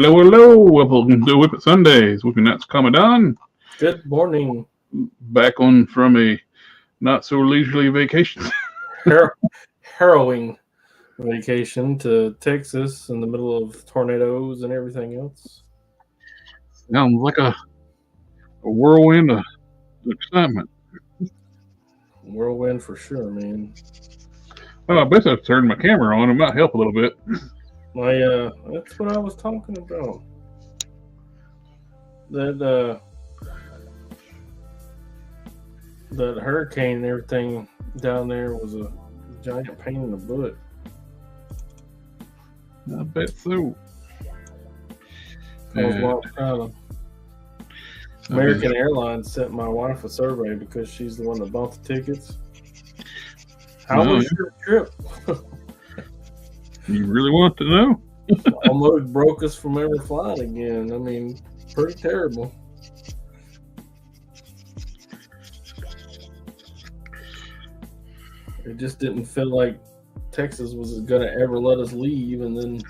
Hello, hello. Welcome to WIP IT Sundays. Whipping That's coming on. Good morning. Back on from a not so leisurely vacation. Harrowing vacation to Texas in the middle of tornadoes and everything else. Sounds like a whirlwind of excitement. Whirlwind for sure, man. Well, I bet I've turned my camera on. It might help a little bit. That's what I was talking about. That hurricane and everything down there was a giant pain in the butt. I bet so. I was well proud of. American Airlines sent my wife a survey because she's the one that bought the tickets. How was your trip? You really want to know? Almost broke us from ever flying again. I mean, pretty terrible. It just didn't feel like Texas was going to ever let us leave, and then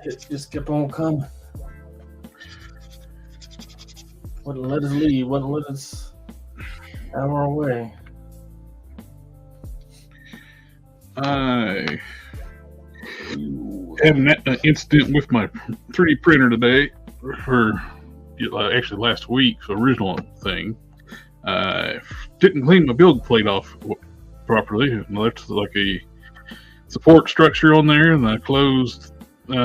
it just kept on coming. Wouldn't let us leave, wouldn't let us out of our way. I had an incident with my 3D printer today, or actually last week's original thing. I didn't clean my build plate off properly, and left like a support structure on there, and I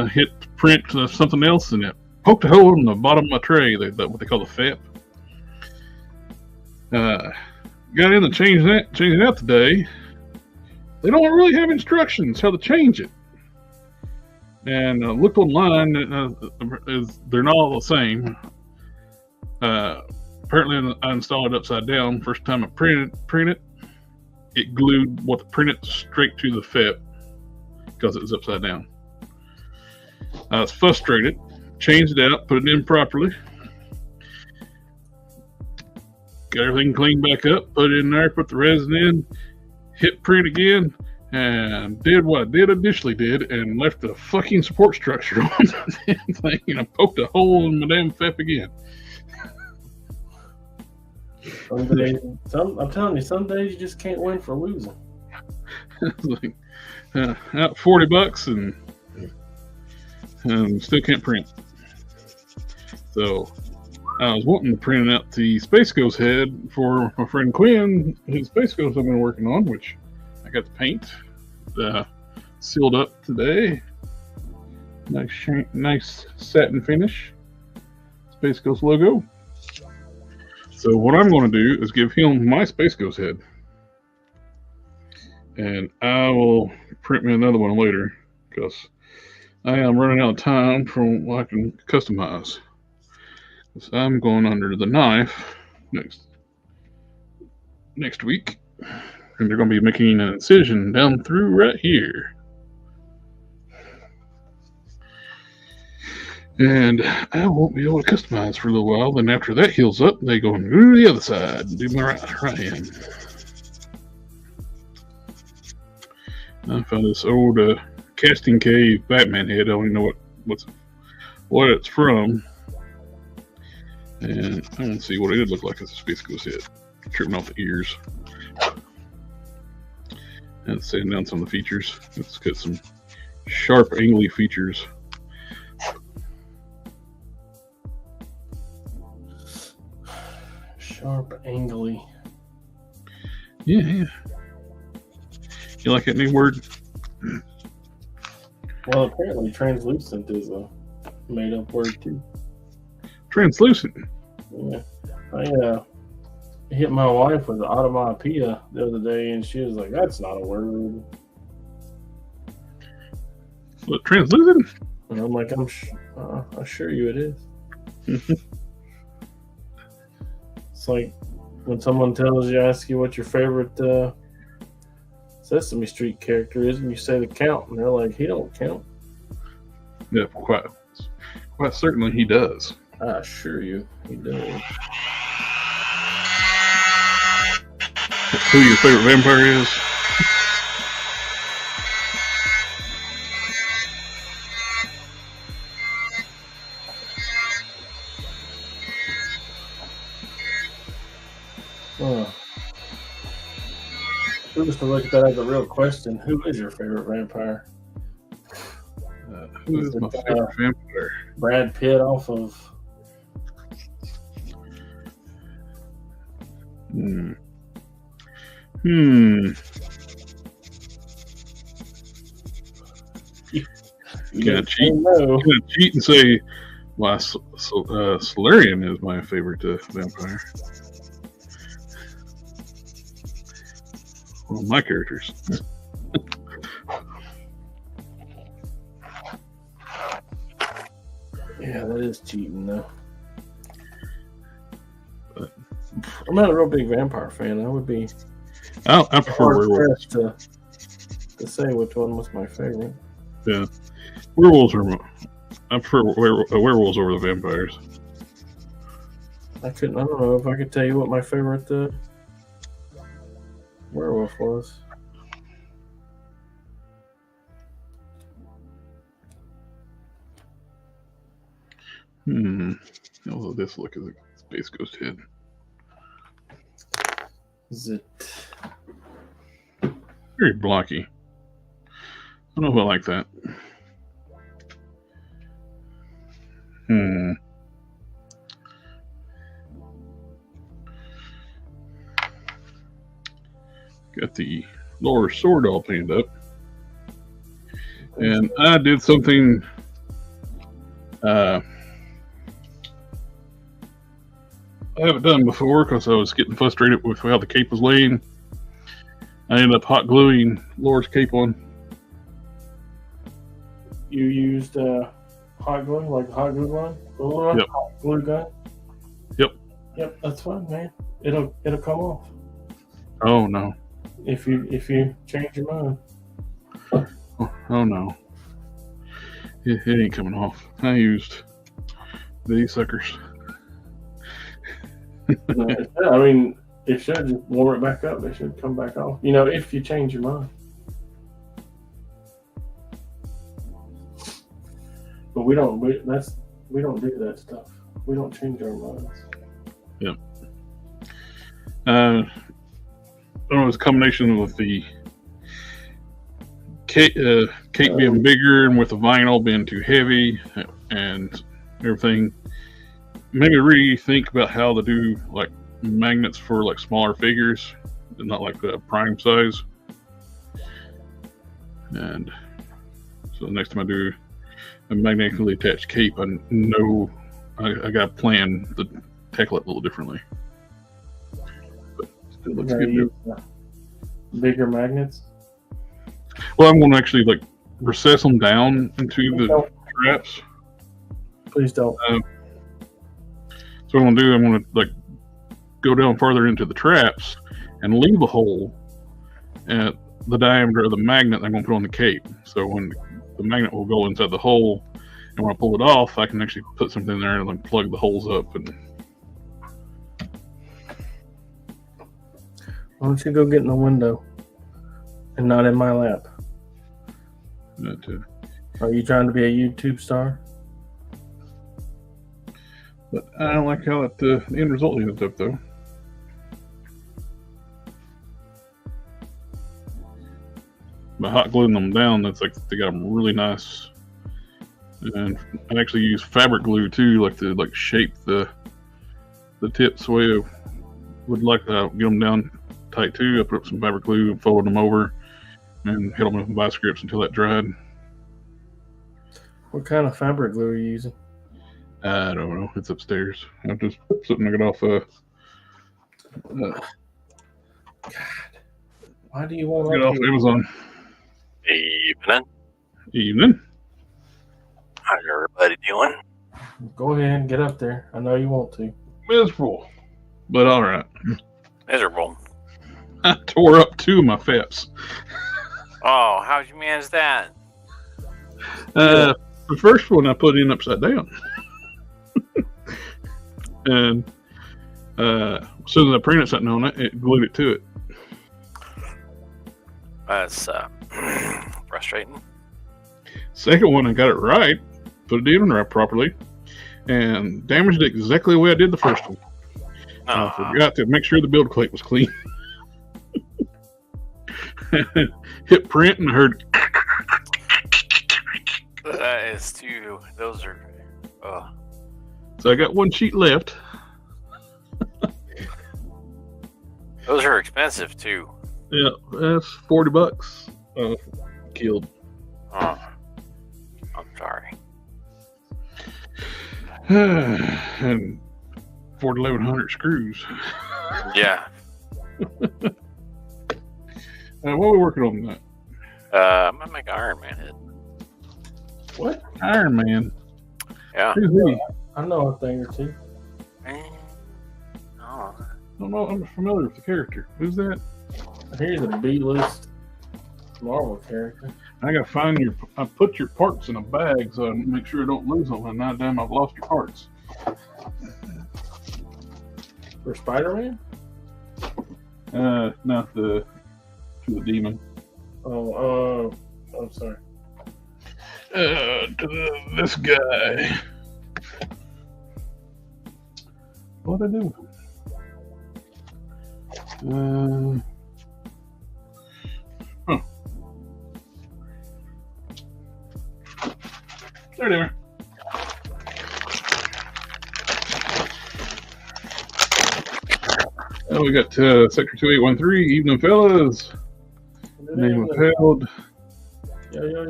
hit print something else, and it poked a hole in the bottom of my tray, what they call the FEP. Got in to change it out today. They don't really have instructions how to change it. And looked online, they're not all the same. Apparently I installed it upside down. First time I printed it glued what printed straight to the FEP because it was upside down. I was frustrated, changed it out, put it in properly, got everything cleaned back up, put it in there, put the resin in, hit print again, and did what I initially did, and left the fucking support structure on the damn thing, and I poked a hole in my damn FEP again. I'm telling you, some days you just can't win for losing. Like, out $40 and still can't print. So I was wanting to print out the Space Ghost head for my friend Quinn, his Space Ghost I've been working on, which I got the paint sealed up today. Nice satin finish. Space Ghost logo. So what I'm going to do is give him my Space Ghost head. And I will print me another one later, because I am running out of time from what I can customize. So I'm going under the knife next week. And they're going to be making an incision down through right here. And I won't be able to customize for a little while. Then after that heals up, they go and go to the other side and do my right hand. I found this old casting cave Batman head. I don't even know what it's from. And I want to see what it would look like as a Space Ghost head. Trimming off the ears. And sanding down some of the features. It's got some sharp, angly features. Sharp, angly. Yeah. You like that new word? Well, apparently translucent is a made-up word too. Translucent? Yeah. I hit my wife with automatopoeia the other day, and she was like, "That's not a word." What, translucent? And I'm like, I assure you it is. It's like when someone asks you what your favorite Sesame Street character is, and you say the Count, and they're like, "He don't count." Yeah, quite certainly he does. I assure you, he does. Who your favorite vampire is? we was to look at that as a real question, who is your favorite vampire? Who is my favorite vampire? Brad Pitt off of. Can I cheat and say, well, Solarian is my favorite vampire. One of my characters. Yeah, that is cheating, though. But I'm not a real big vampire fan. I would be. I prefer werewolves. To say which one was my favorite. Yeah, werewolves are. I prefer werewolves over the vampires. I don't know if I could tell you what my favorite werewolf was. Although this look is a Space Ghost head. Is it very blocky? I don't know if I like that. Got the lower sword all painted up. And I did something I haven't done before because I was getting frustrated with how the cape was laying. I ended up hot gluing Laura's cape on. You used hot glue, like hot glue gun? Yep. Hot glue gun? Yep. Yep, that's fine, man. It'll come off. Oh no. If you change your mind. Oh no. It ain't coming off. I used these suckers. I mean, it should just warm it back up. It should come back off. You know, if you change your mind. But we don't do that stuff. We don't change our minds. Yep. It was a combination with the cape being bigger and with the vinyl being too heavy and everything. Made me really think about how to do like magnets for like smaller figures, not like the prime size. And so the next time I do a magnetically attached cape, I know I got to plan to tackle it a little differently. But still looks good. Bigger magnets? Well, I'm going to actually like recess them down into the traps. Please don't. So what I'm going to do, I'm going to like go down farther into the traps and leave a hole at the diameter of the magnet I'm going to put on the cape. So when the magnet will go inside the hole, and when I pull it off, I can actually put something in there and then plug the holes up. And why don't you go get in the window and not in my lap? Are you trying to be a YouTube star? But I don't like how the end result ends up, though. By hot gluing them down, that's like they got them really nice. And I actually use fabric glue too, like to shape the tips the way I would like to get them down tight too. I put up some fabric glue and folded them over and hit them with vice grips until that dried. What kind of fabric glue are you using? I don't know. It's upstairs. I just something I got off. God, why do you want to get off Amazon? Evening. How's everybody doing? Go ahead and get up there. I know you want to. Miserable, but all right. Miserable. I tore up 2 of my FEPs. Oh, how'd you manage that? The first one I put in upside down. And as soon as I printed something on it, it glued it to it. That's frustrating. Second one, I got it right, put it in right properly, and damaged it exactly the way I did the first one. I forgot to make sure the build plate was clean. hit print and I heard. That is too. Those are. So I got one sheet left. Those are expensive too. Yeah, that's $40. Killed. Oh, I'm sorry. And 4,100 screws. Yeah. What are we working on that? I'm gonna make an Iron Man head. What? Iron Man. Yeah. Who's he? I know a thing or two. Oh. I don't know. I'm familiar with the character. Who's that? Here's a B-list Marvel character. I gotta find your. I put your parts in a bag so I make sure I don't lose them. And now, damn, I've lost your parts. For Spider-Man? Not the demon. Oh, I'm sorry. This guy. What'd I do? Oh. There they are. Oh, we got Sector 2813. Evening, fellas. Name withheld.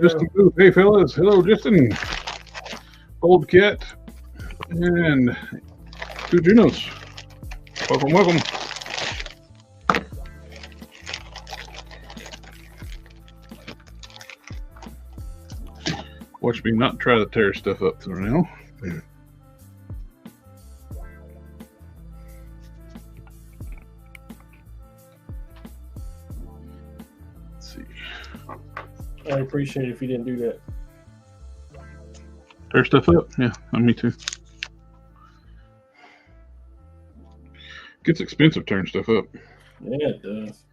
Justin Booth. Hey, fellas. Hello, Justin. Old Cat. And two Junos. Welcome, welcome. Watch me not try to tear stuff up for now. Let's see. I'd appreciate it if you didn't do that. Tear stuff up? Yeah, me too. Gets expensive tearing stuff up. Yeah, it does.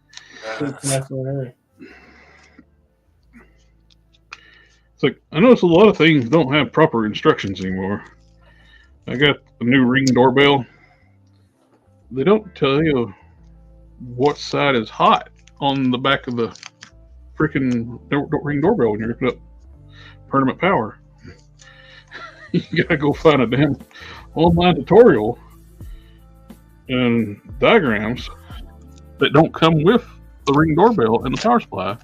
It's like, I notice a lot of things don't have proper instructions anymore. I got the new Ring doorbell. They don't tell you what side is hot on the back of the freaking Ring doorbell when you're hooking up permanent power. You gotta go find a damn online tutorial and diagrams that don't come with the Ring doorbell and the power supply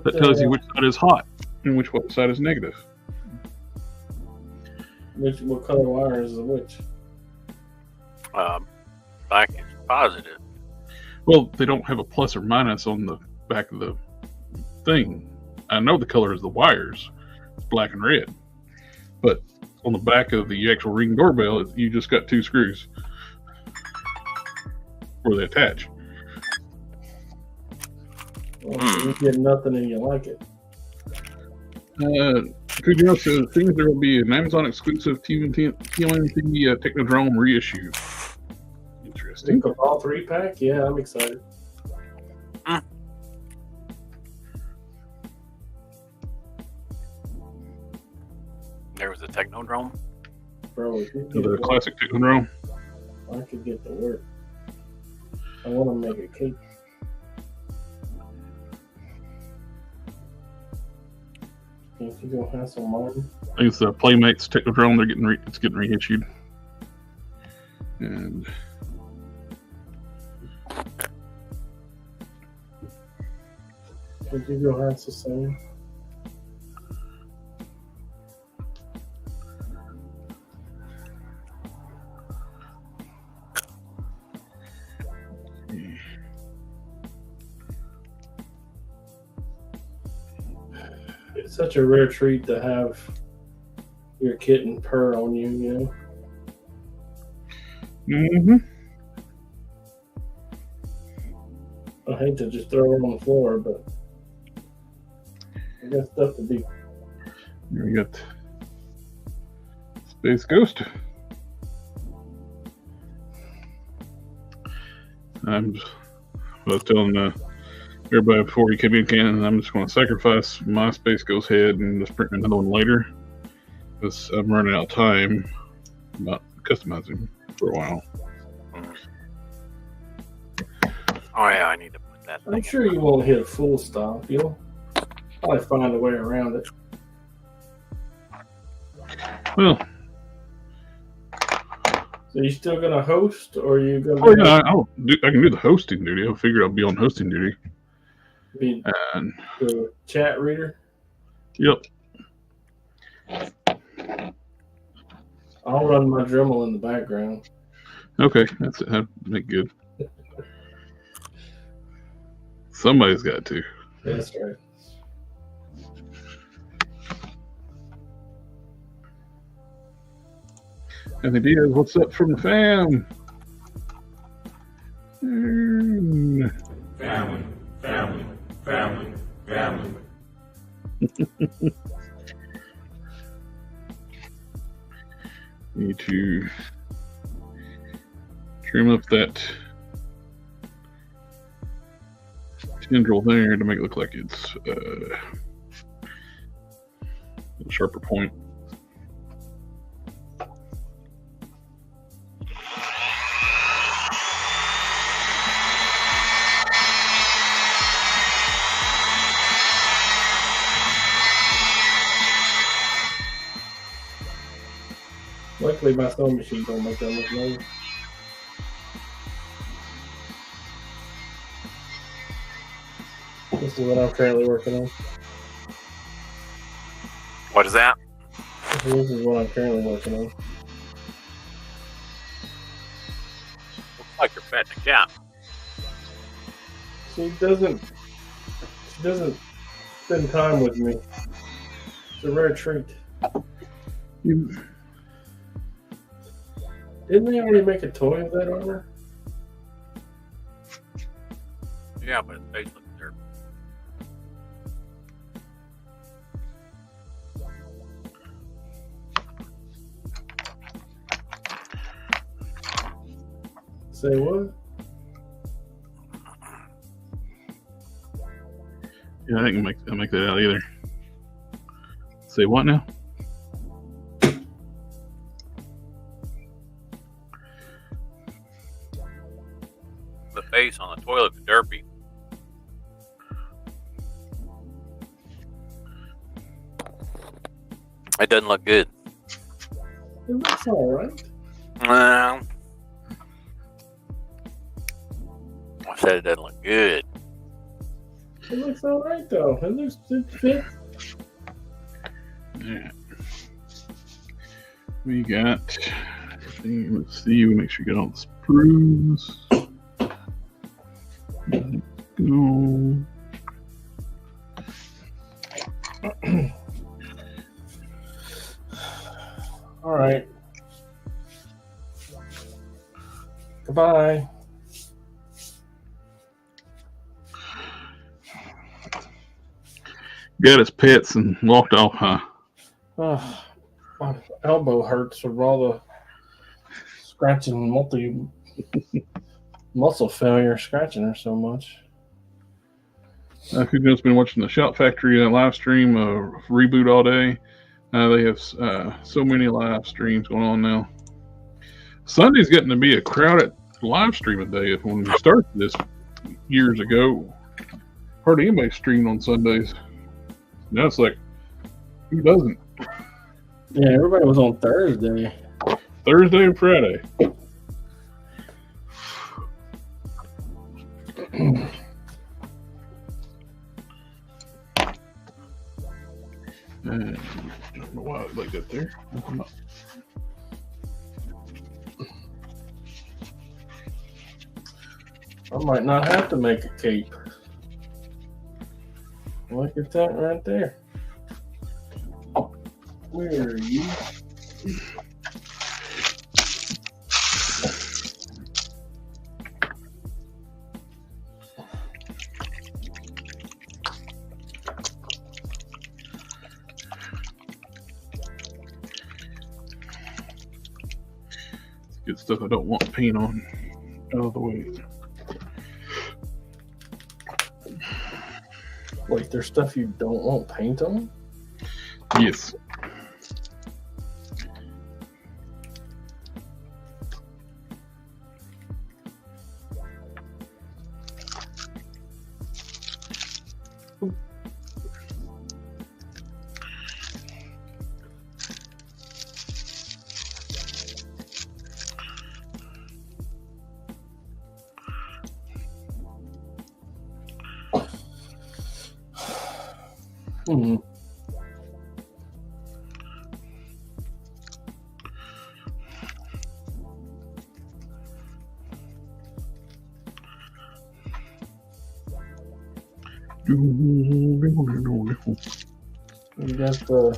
that tells you which side is hot and which side is negative. What color wire is the which? Black is positive. Well, they don't have a plus or minus on the back of the thing. I know the color is the wires. It's black and red. But on the back of the actual Ring doorbell, you just got two screws where they attach. Well, you get nothing and you like it. Kujiro says, things there will be an Amazon exclusive TMNT Technodrome reissue. Interesting. All 3-pack? Yeah, I'm excited. There was a Technodrome. Bro, The classic Technodrome. I could get to work. I want to make a cake. If you go have some money. I think it's the Playmates Technodrome. It's getting reissued. And If you go have the same. It's such a rare treat to have your kitten purr on you, you know? mm-hmm. I hate to just throw her on the floor, but I got stuff to do. Here we got Space Ghost. I was telling everybody before you came in, Cannon, I'm just going to sacrifice my Space Ghost head and just print another one later because I'm running out of time about customizing for a while. Oh yeah, I need to put that. I'm sure you won't hit a full stop. You'll probably find a way around it. Well, So you still gonna host, or are you gonna? oh yeah, I can do the hosting duty. I figured I'd be on hosting duty. Be And the chat reader. yep. I'll run my Dremel in the background. Okay, that'd make good. Somebody's got to. That's right. Any ideas? What's up from the fam? Family. Need to trim up that tendril there to make it look like it's a sharper point. Luckily, my sewing machine don't make that much noise. This is what I'm currently working on. What is that? This is what I'm currently working on. Looks like you're petting a cat. She doesn't spend time with me. It's a rare treat. Didn't they already make a toy of that armor? Yeah, but its face looks dirty. Say what? Yeah, I didn't make that out either. Say what now? The face on the toilet is derpy. It doesn't look good. It looks alright. I said it doesn't look good. It looks alright though. It fits. Yeah. We got everything. Let's see. We make sure we get all the sprues. Let's go. Alright. Goodbye. Got his pets and walked off, huh? Oh, my elbow hurts from all the scratching, muscle failure, scratching her so much. If you've just been watching the Shop Factory live stream, reboot all day, they have so many live streams going on now. Sunday's getting to be a crowded live streaming day. When we started this years ago, hardly anybody streamed on Sundays. Now it's like, who doesn't? Yeah, everybody was on Thursday. Thursday and Friday. And I don't know why I like that there. I might not have to make a cape. Look at that right there. Where are you? Good stuff I don't want paint on out of the way. Wait, there's stuff you don't want paint on? Yes. Mm-hmm. You got the.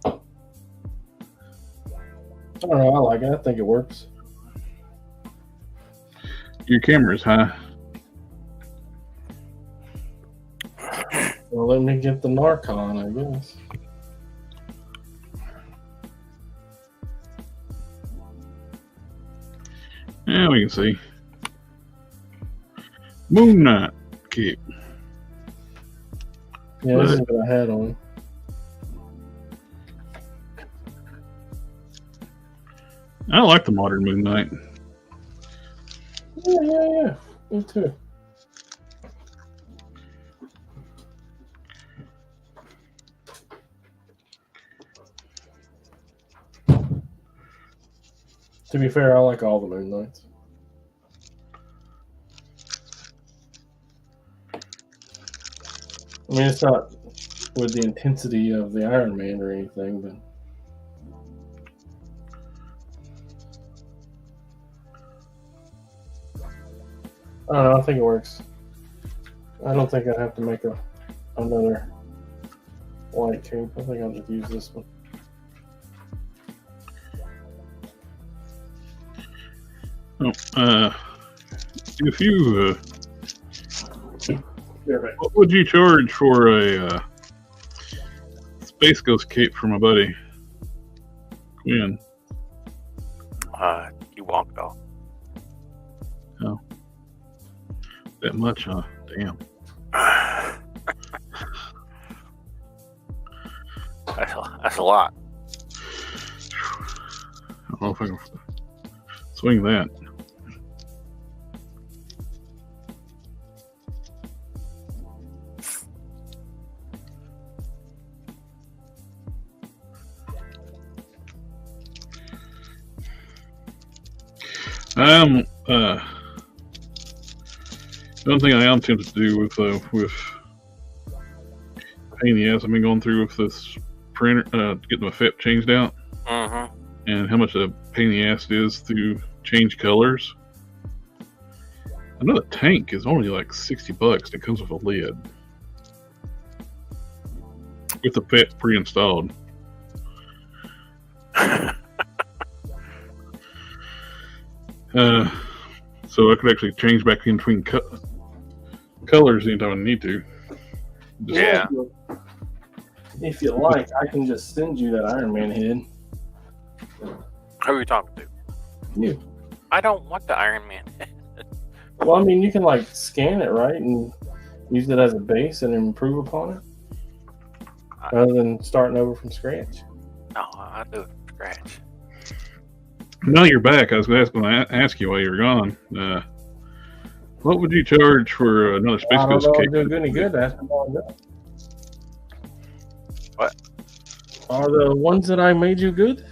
I don't know. I like it. I think it works. Your camera's high. Well, let me get the Narcon, I guess. Yeah, we can see. Moon Knight cape. Yeah, this is what I had on. I like the modern Moon Knight. Yeah. Me too. To be fair, I like all the Moon Knights. I mean, it's not with the intensity of the Iron Man or anything, but I don't know. I think it works. I don't think I'd have to make another white cape. I think I'll just use this one. If you, what would you charge for a Space Ghost cape from a buddy? Quinn. You walked off. Oh, that much, huh? Damn. That's a lot. I don't know if I can swing that. The one thing I am tempted to do with pain in the ass, I've been going through with this printer, getting my FEP changed out, and how much a pain in the ass it is to change colors. I know the tank is only like $60. And it comes with a lid with the FEP pre-installed. So I could actually change back in between colors anytime I need to. Yeah. If you like, I can just send you that Iron Man head. Who are you talking to? You. I don't want the Iron Man. Well, I mean, you can like scan it, right, and use it as a base and improve upon it, rather than starting over from scratch. No, I do it from scratch. Now you're back. I was going to ask you while you were gone. What would you charge for another Space Ghost cape? cake? I don't know if any good. That's what? Are the ones that I made you good?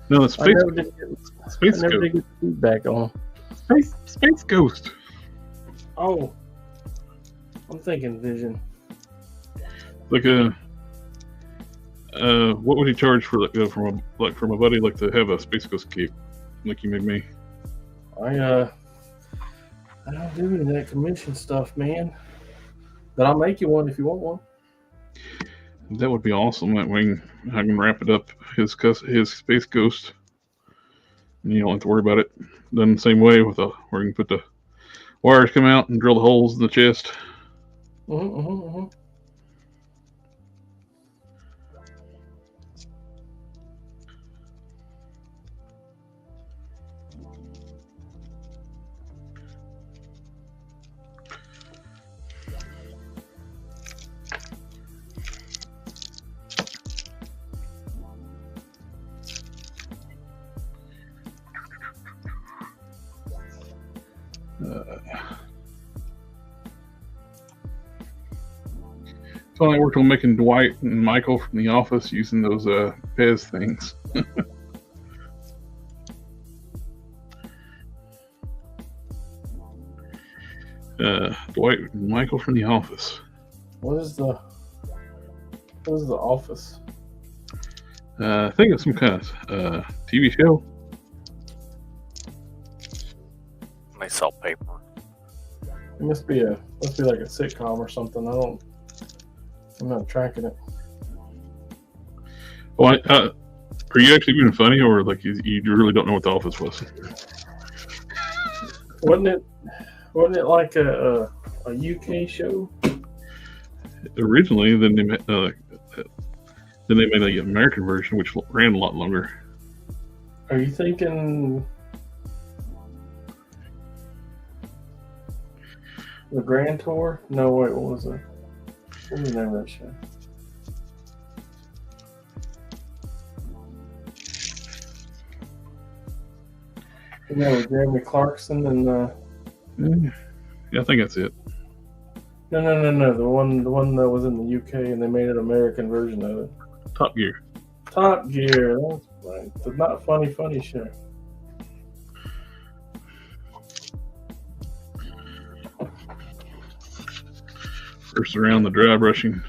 No, the Space I never did get feedback on Space Ghost. Oh, I'm thinking Vision. Like what would you charge for from a buddy like to have a Space Ghost cape like you made me? I don't do any of that commission stuff, man. But I'll make you one if you want one. That would be awesome. That way I can wrap it up his Space Ghost, and you don't have to worry about it. Done the same way with where you can put the wires come out and drill the holes in the chest. So I worked on making Dwight and Michael from The Office using those Pez things. Dwight and Michael from The Office. What is the Office? I think it's some kind of TV show. They sell paper. It must be like a sitcom or something. I'm not tracking it. Well, are you actually being funny, or like you really don't know what The Office was? Wasn't it like a UK show? Originally, then they made the American version, which ran a lot longer. Are you thinking the Grand Tour? No, wait, what was it? What was the name of that show? You know, with Jeremy Clarkson and yeah, I think that's it. No. The one that was in the UK and they made an American version of it. Top Gear. Top Gear. That's right. The Not Funny show. First around the dry brushing.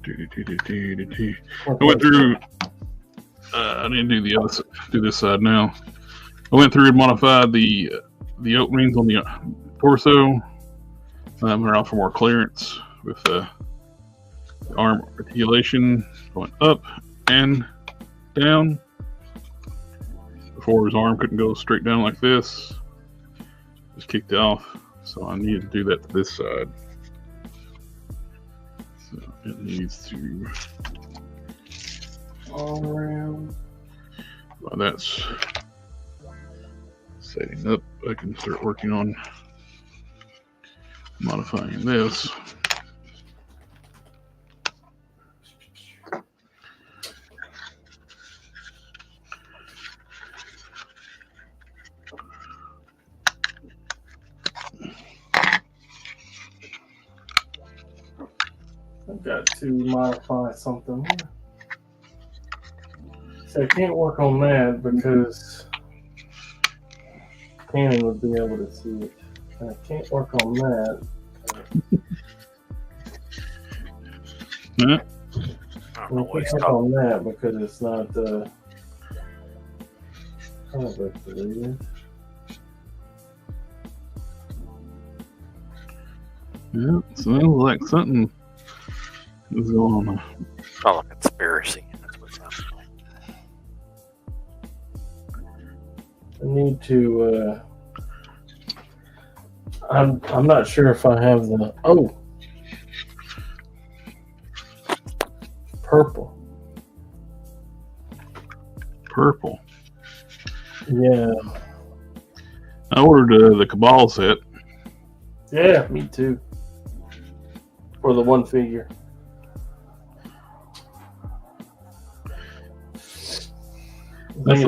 I went through. I didn't do this side now. I went through and modified the openings on the torso. They're out for more clearance with the arm articulation going up and down. Before his arm couldn't go straight down like this. Just kicked off. So I needed to do that to this side. So it needs to all around. While that's setting up, I can start working on modifying this. I've got to modify something here. So I can't work on that because Cannon would be able to see it. And I can't work on that. Yeah. I can't work on that because it's not yeah, sounds like something is going on. It's not a conspiracy. That's what it sounds like. I need to. I'm not sure if I have the purple. Purple. Yeah. I ordered the Cabal set. Yeah, me too. For the one figure. That's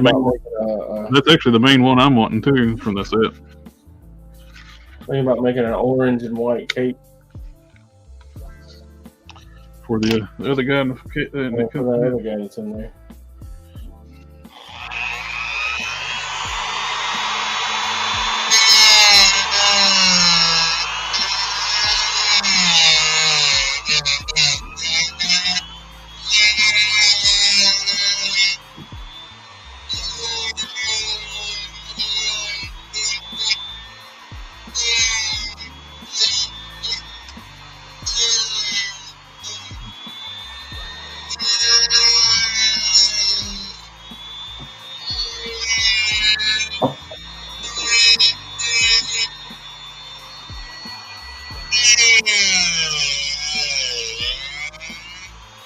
actually the main one I'm wanting too from the set. Thinking about making an orange and white cape for the other guy in the for that other guy that's in there.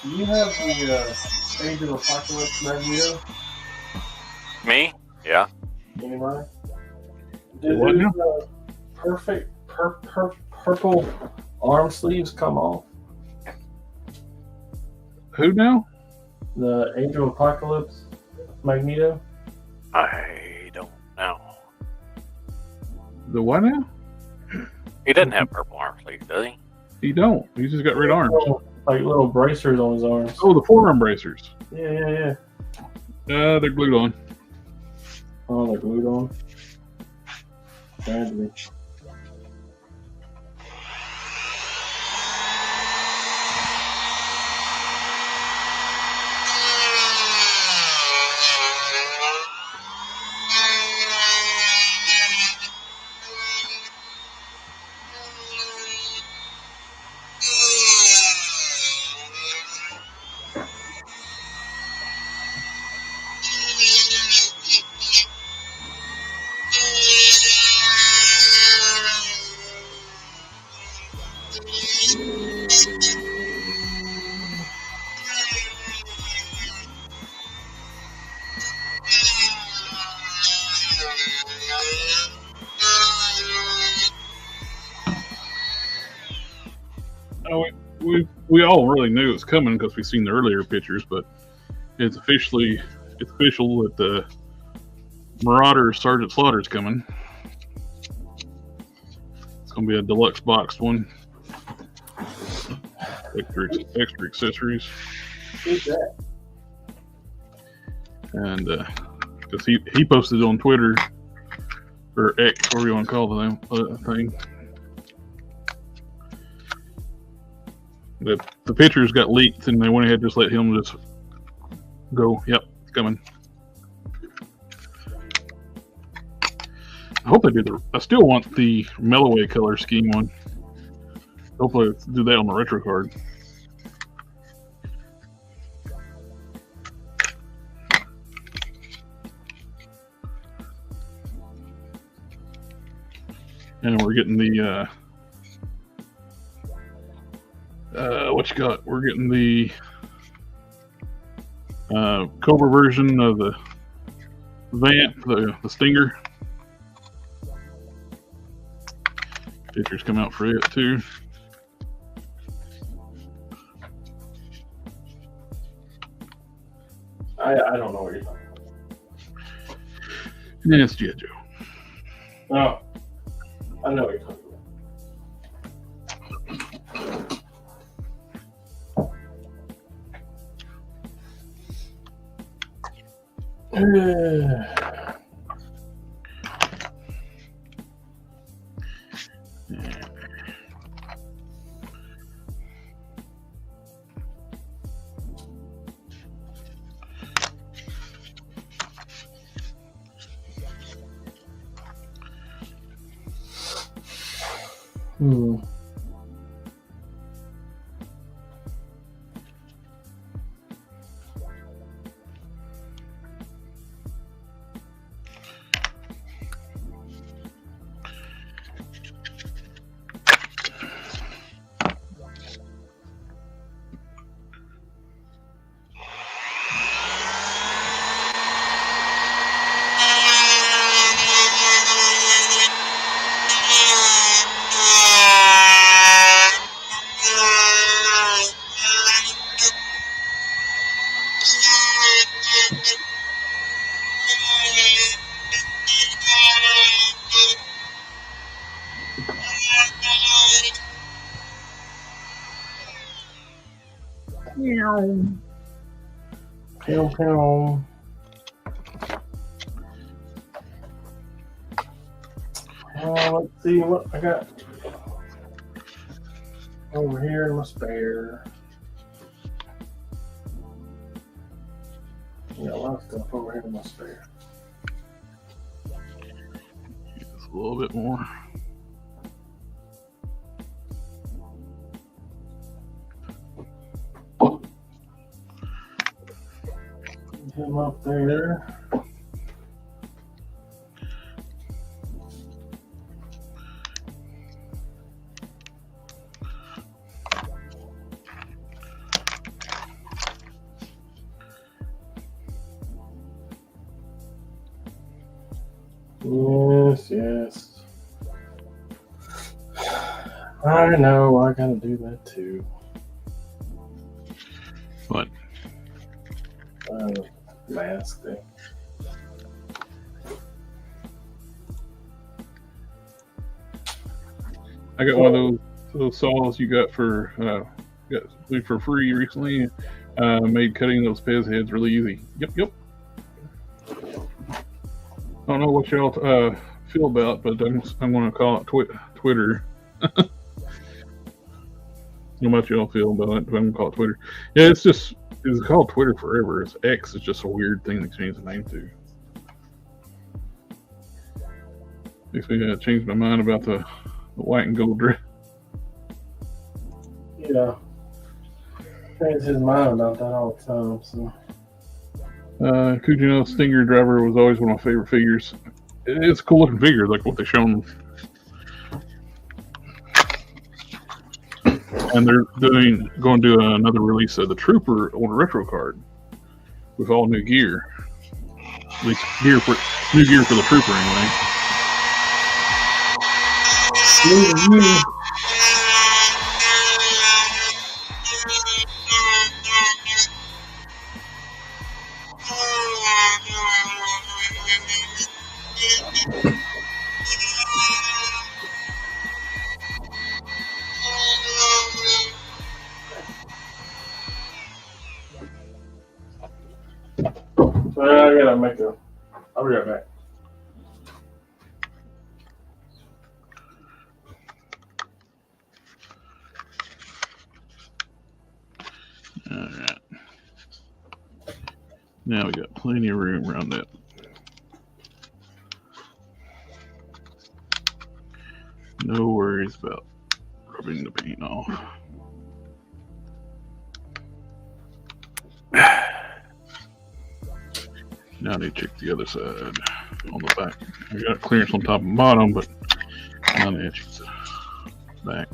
Do you have the Age of Apocalypse Magneto? Me? Yeah. Anybody? Did the perfect purple arm sleeves come off? Who now? The Age of Apocalypse Magneto? I don't know. The what now? He doesn't have purple arm sleeves, does he? He don't. He's just got red arms. Like little bracers on his arms. Oh, the forearm bracers. Yeah. They're glued on. Oh, they're glued on. Tragedy. We all really knew it was coming because we've seen the earlier pictures, but it's official that the Marauder Sergeant Slaughter's coming. It's going to be a deluxe boxed one. Extra accessories. Who's that? And because he posted on Twitter or X, whatever you want to call the thing. The pictures got leaked, and they went ahead and just let him just go. Yep, it's coming. I hope they do I still want the Melloway color scheme one. Hopefully, let's do that on the retro card. And we're getting the what you got? We're getting the Cobra version of the Vamp, the Stinger. Pictures come out for it too. I don't know what you're talking about. And then it's G.I. Joe. Oh, I know what you're talking about. Pew, pew. Let's see what I got over here in my spare. Got a lot of stuff over here in my spare. Just a little bit more. Him up there. Yes. I know, I gotta do that too. What? Mask thing. I got one of those saws you got for free recently. Made cutting those Pez heads really easy. Yep. don't know what y'all feel about, but I'm going to call it Twitter. I don't know what y'all feel about it, but I'm going to call it Twitter. Yeah, it's called Twitter forever. It's X. It's just a weird thing to change the name to. Makes me change my mind about the white and gold dress. Yeah. Changes his mind about that all the time. So. Kujino Stinger Driver was always one of my favorite figures. It's a cool looking figure, like what they shown. And they're going to do another release of the Trooper on a retro card with all new gear. At least new gear for the Trooper anyway. I gotta make a. I'll be right back. Alright. Now we got plenty of room around that. No worries about rubbing the paint off. Now I need to check the other side on the back. I got clearance on top and bottom, but now I need to check the back.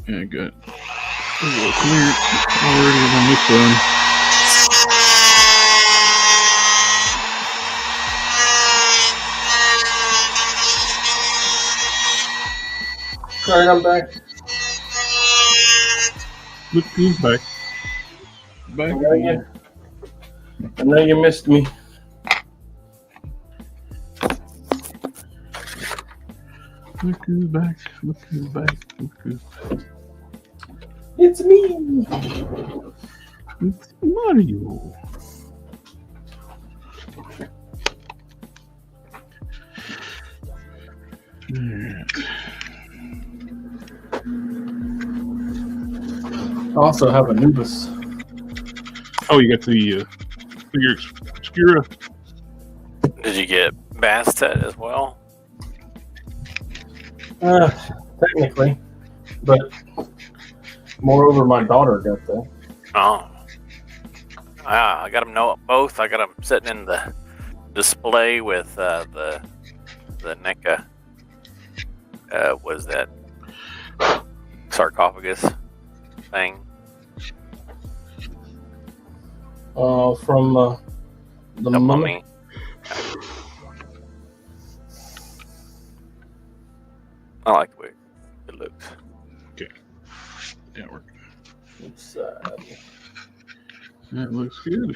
Yeah, I got a little clear already on this one. Sorry, I'm back. Look who's back. Back. I know you missed me. Look who's back. Look who's back. Look who's back. It's me. It's Mario. Alright. I also have Anubis. Oh, you got the figure Obscura. Did you get Bastet as well? Technically, but moreover, my daughter got that. Oh. I got them both. I got them sitting in the display with the NECA. Was that sarcophagus thing? From the mummy. I like the way it looks. Okay. Yeah, working. That looks good.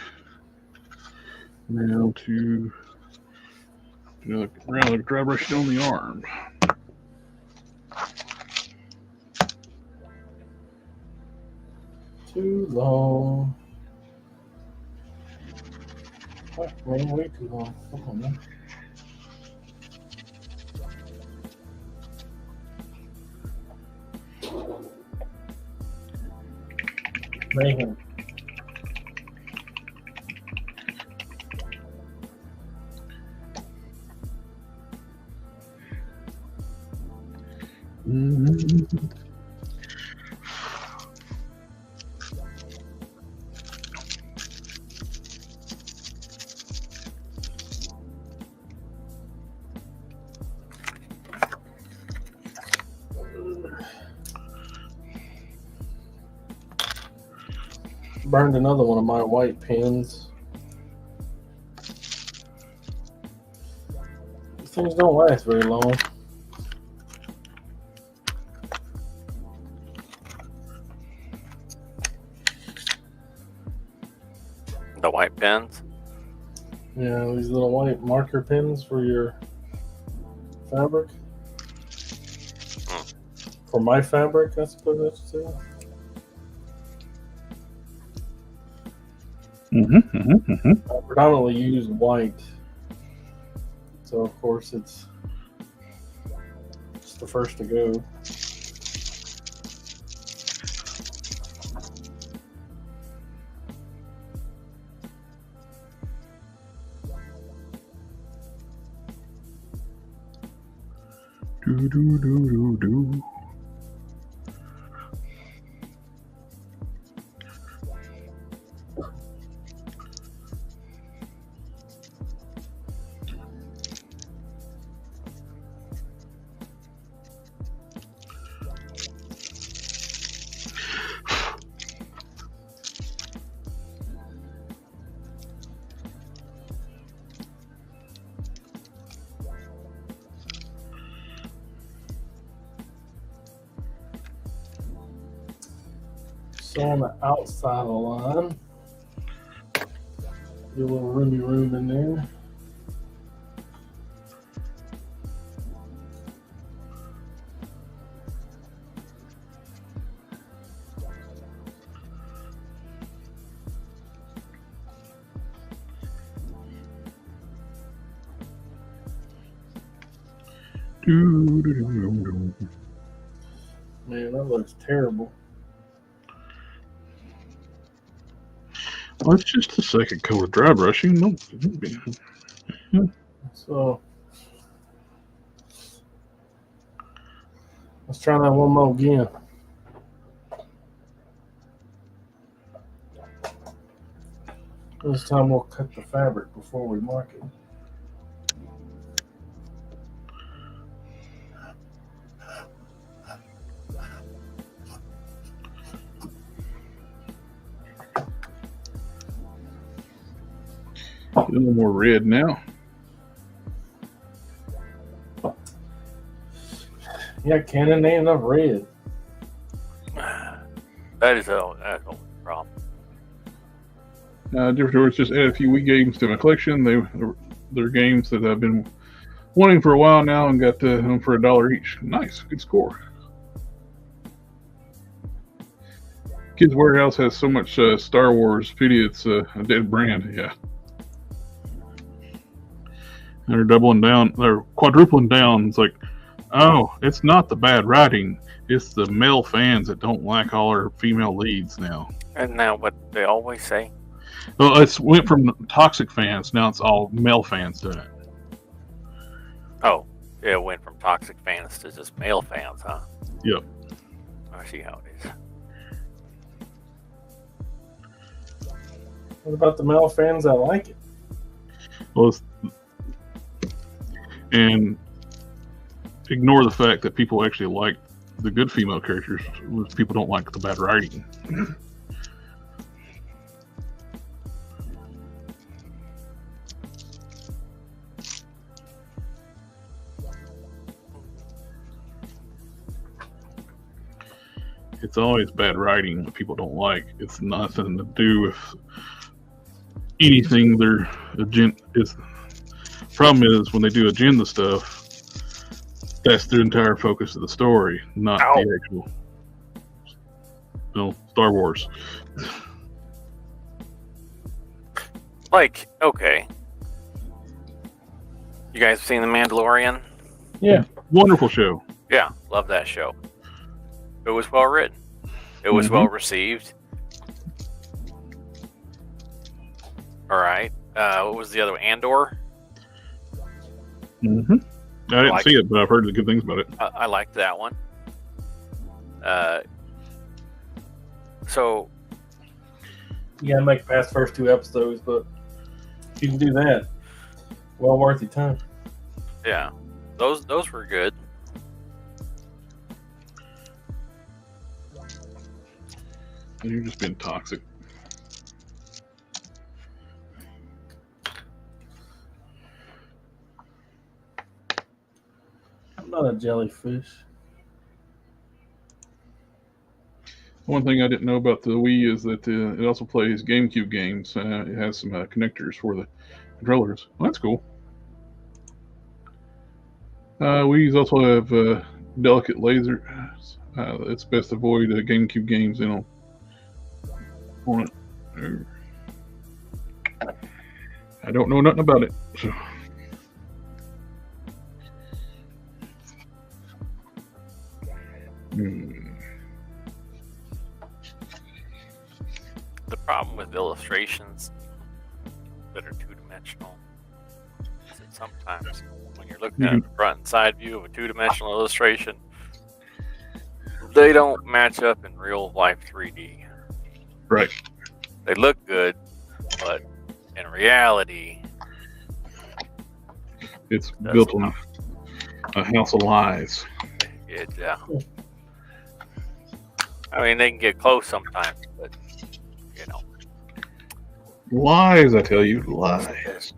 Now to rather dry brush it on the arm. Too long. Man, way too long. Come on, man. Man. Burned another one of my white pens. These things don't last very long. The white pens? Yeah, these little white marker pens for your fabric. For my fabric, I suppose I should say. I predominantly use white, so of course it's the first to go. Do do do do do. So on the outside of the line, get a little roomy room in there. Do, do, do, do, do. Man, that looks terrible. Well, it's just the second coat of dry brushing. No, So let's try that one more again. This time we'll cut the fabric before we mark it. a little more red now. Yeah, Canon ain't enough red. That is a problem. Different just add a few Wii games to my collection. They're games that I've been wanting for a while now and got them for $1 each. Nice, good score. Kids Warehouse has so much Star Wars pity, it's a dead brand. Yeah, they're doubling down. They're quadrupling down. It's like, oh, it's not the bad writing. It's the male fans that don't like all our female leads now. And now what they always say? Well, it's went from toxic fans, now it's all male fans doing it. Oh, yeah, it went from toxic fans to just male fans, huh? Yep. I see how it is. What about the male fans that like it? Well, and ignore the fact that people actually like the good female characters. People don't like the bad writing. It's always bad writing that people don't like. It's nothing to do with anything their agenda is. Problem is when they do agenda stuff, that's the entire focus of the story, not the actual, Star Wars. Like, okay. You guys seen The Mandalorian? Yeah. Wonderful show. Yeah, love that show. It was well written. It was well received. All right. What was the other one? Andor? I didn't see it, but I've heard good things about it. I liked that one. So You gotta make it past the first 2 episodes, but if you can do that, well worth your time. yeah, those were good. You've just been toxic. I'm not a jellyfish. One thing I didn't know about the Wii is that it also plays GameCube games. It has some connectors for the controllers. Well, that's cool. Wii's also have delicate lasers. It's best to avoid GameCube games on it. I don't know nothing about it. So. The problem with illustrations that are two-dimensional is that sometimes when you're looking at the front and side view of a two-dimensional illustration, they don't match up in real life 3D. Right. They look good, but in reality, it's built on a house of lies. Yeah. I mean, they can get close sometimes, but you know, lies. I tell you, lies.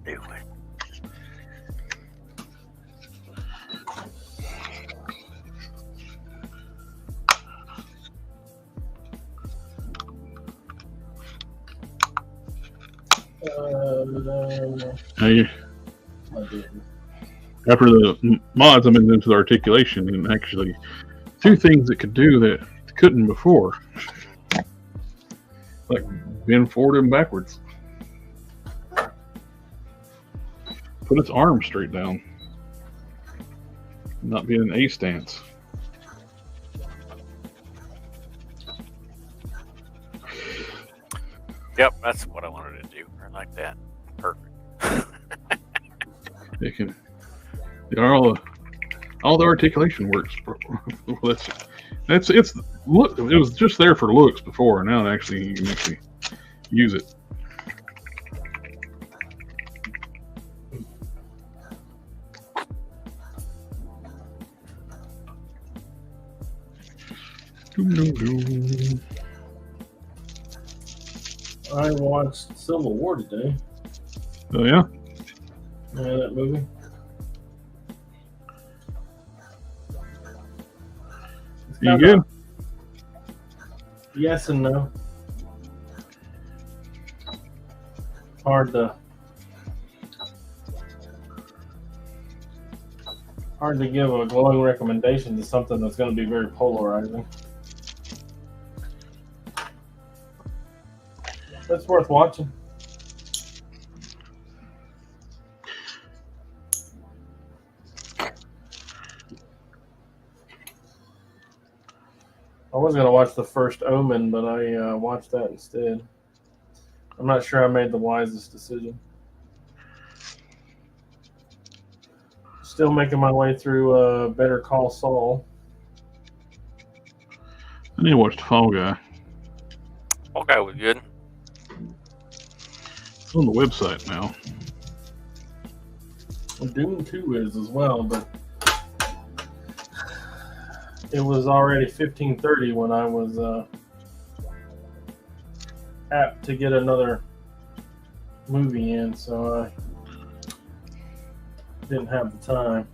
After the mods, I've been into the articulation, and actually, 2 things it could do that it couldn't before, like bend forward and backwards, put its arm straight down, not be in an A stance. Yep, that's what I wanted to do. I like that. Perfect. It can. All the articulation works. It's look. It was just there for looks before. Now you can actually use it. I watched Civil War today. Oh yeah. Yeah, that movie. You good? Yes and no. Hard to give a glowing recommendation to something that's going to be very polarizing. It's worth watching. I was going to watch the first Omen, but I watched that instead. I'm not sure I made the wisest decision. Still making my way through Better Call Saul. I need to watch Fall Guy. Fall Guy was good. It's on the website now. Well, Doom 2 is as well, but it was already 15:30 when I was apt to get another movie in, so I didn't have the time.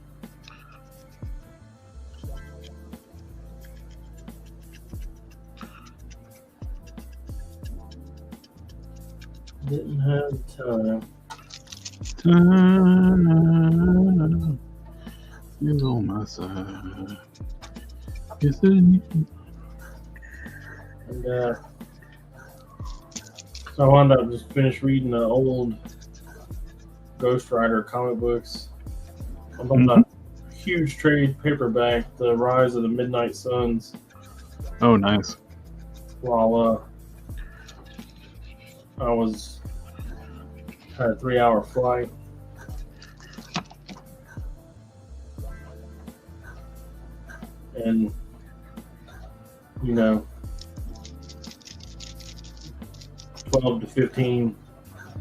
Didn't have the time. Time is on my side. Yes, And so I wound up just finished reading the old Ghost Rider comic books. I'm on the huge trade paperback, The Rise of the Midnight Suns. Oh, nice. While I had a 3-hour flight. And you know, 12 to 15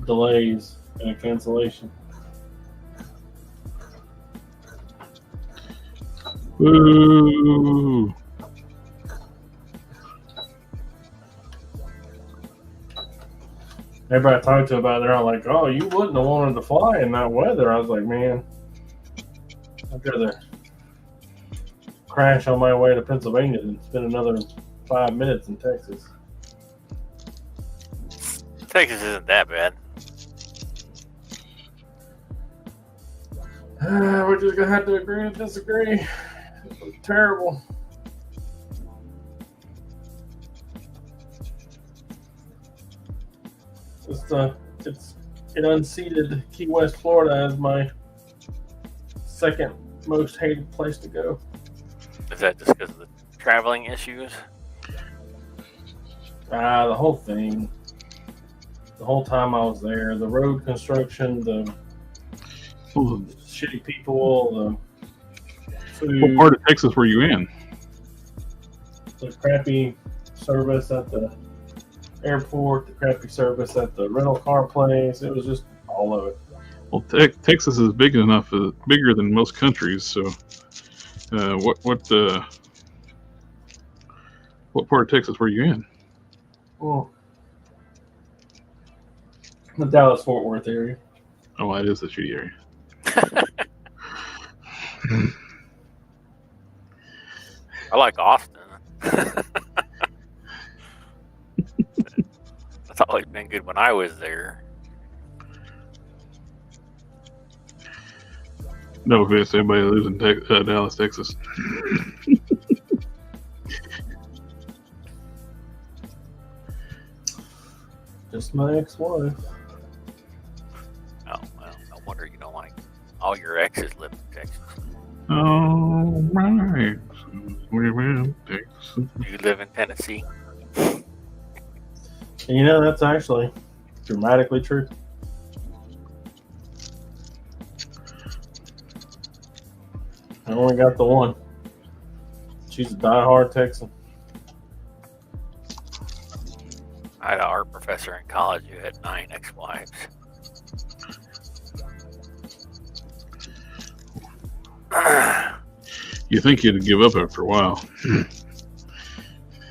delays and a cancellation. Ooh. Everybody I talked to about it, they're all like, "Oh, you wouldn't have wanted to fly in that weather." I was like, "Man, I'd rather crash on my way to Pennsylvania than spend another 5 minutes in Texas." Texas isn't that bad. We're just gonna have to agree to disagree. It was terrible. It unseated Key West, Florida as my second most hated place to go. Is that just because of the traveling issues? The whole thing. The whole time I was there, the road construction, the shitty people, the food. What part of Texas were you in? The crappy service at the airport, the crappy service at the rental car place. It was just all of it. Well, Texas is big enough, bigger than most countries. So, what part of Texas were you in? Oh. The Dallas-Fort Worth area. Oh, that is the shitty area. I like Austin. That's always been good when I was there. No offense to anybody that lives in Dallas, Texas. Just my ex-wife. Oh, well, no wonder you don't like all your exes live in Texas. All right. We're in Texas. Do you live in Tennessee? And you know, that's actually dramatically true. I only got the one. She's a diehard Texan. I had an art professor in college who had 9 ex-wives. You think you'd give up after a while?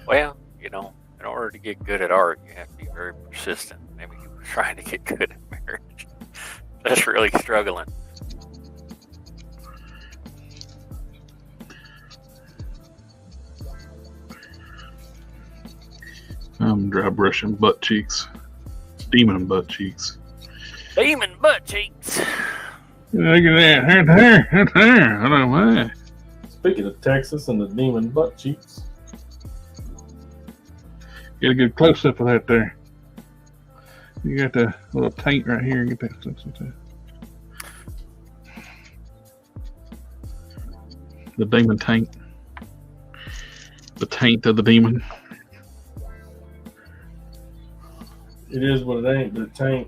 Well, you know, in order to get good at art, you have to be very persistent. Maybe he was trying to get good at marriage. That's really struggling. I'm dry brushing butt cheeks. Demon butt cheeks. Demon butt cheeks. Look at that. Right there. I don't mind. Speaking of Texas and the demon butt cheeks. Get a good close up of that there. You got the little taint right here. Get that. The demon taint. The taint of the demon. It is what it ain't, but it ain't.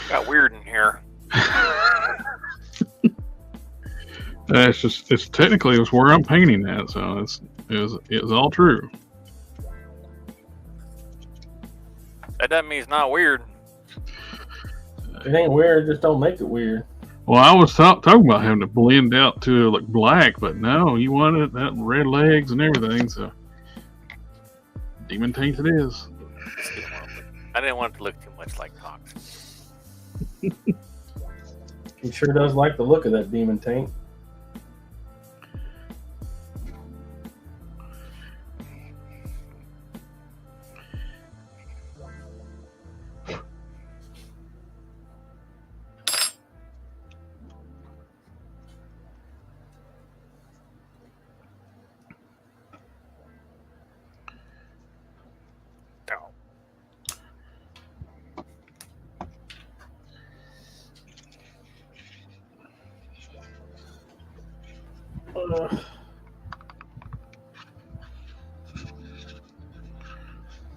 Got weird in here. It's technically it was where I'm painting at, so it was all true. That doesn't mean it's not weird. It ain't weird, just don't make it weird. Well, I was talking about having to blend out to like black, but no, you wanted that red legs and everything, so demon taint it is. I didn't want it to look too much like Cox. He sure does like the look of that demon taint.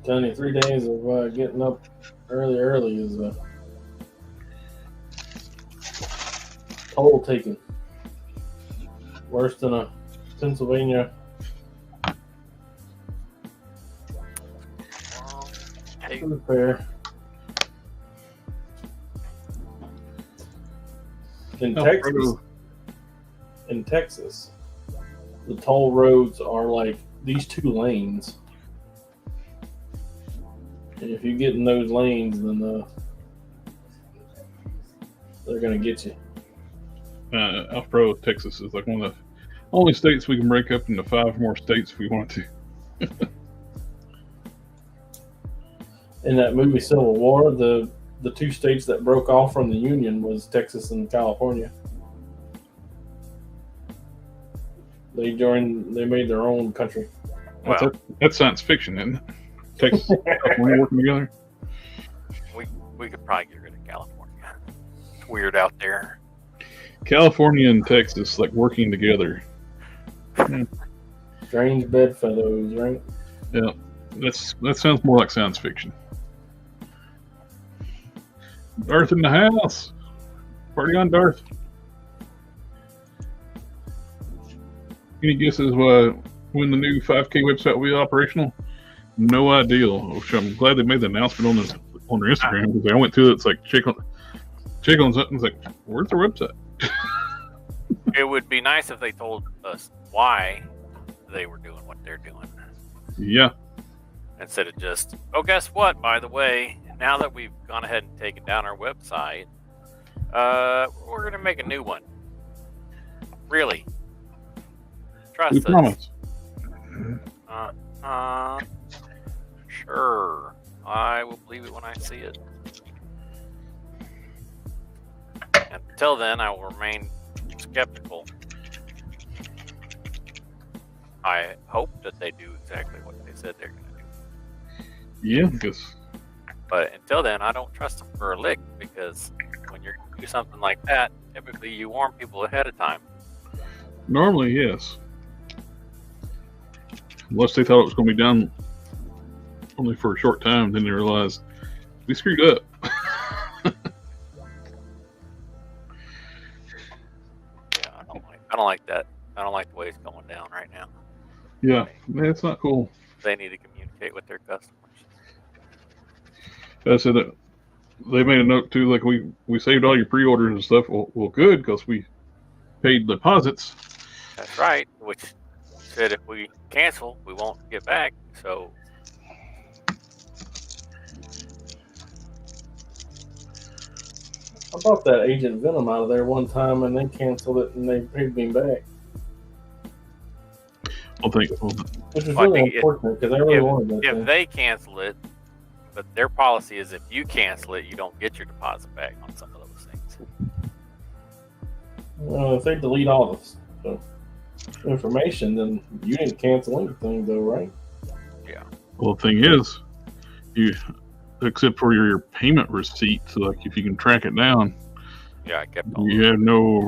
Telling you, 3 days of getting up early is toll taken. Worse than a Pennsylvania. Fair. In Texas, the toll roads are like these 2 lanes. And if you get in those lanes, then they're going to get you. Off-road Texas is like one of the only states we can break up into 5 more states if we want to. In that movie Civil War, the 2 states that broke off from the Union was Texas and California. They made their own country. Well, that's science fiction, isn't it? Texas and California working together. We could probably get rid of California. It's weird out there. California and Texas like working together. Strange bedfellows, right? Yeah, that sounds more like science fiction. Darth in the house. Party on, Darth. Any guesses when the new 5K website will be operational? No idea. Which I'm glad they made the announcement on their Instagram, because I went to it. It's like check on something. It's like, where's their website? It would be nice if they told us why they were doing what they're doing. Yeah. Instead of just, oh, guess what? By the way, now that we've gone ahead and taken down our website, we're going to make a new one. Really? Trust us. Promise. Sure. I will believe it when I see it. Until then, I will remain skeptical. I hope that they do exactly what they said they're going to do. Yeah, because. But until then, I don't trust them for a lick, because when you do something like that, typically you warn people ahead of time. Normally, yes. Unless they thought it was going to be done only for a short time, then they realized we screwed up. Yeah, I don't like that. I don't like the way it's going down right now. Yeah, it's not cool. They need to communicate with their customers. I said that they made a note too, like we saved all your pre-orders and stuff. Well, good, because we paid deposits. That's right. Which said if we cancel, we won't get back. So I bought that Agent Venom out of there one time, and they canceled it, and they paid me back. Which is really unfortunate, because I really wanted that if thing. they cancel it, but their policy is if you cancel it, you don't get your deposit back on some of those things. If they delete all the information, then you didn't cancel anything, though, right? Yeah. Well, the thing is, except for your payment receipt, so like if you can track it down, yeah, I kept all you have no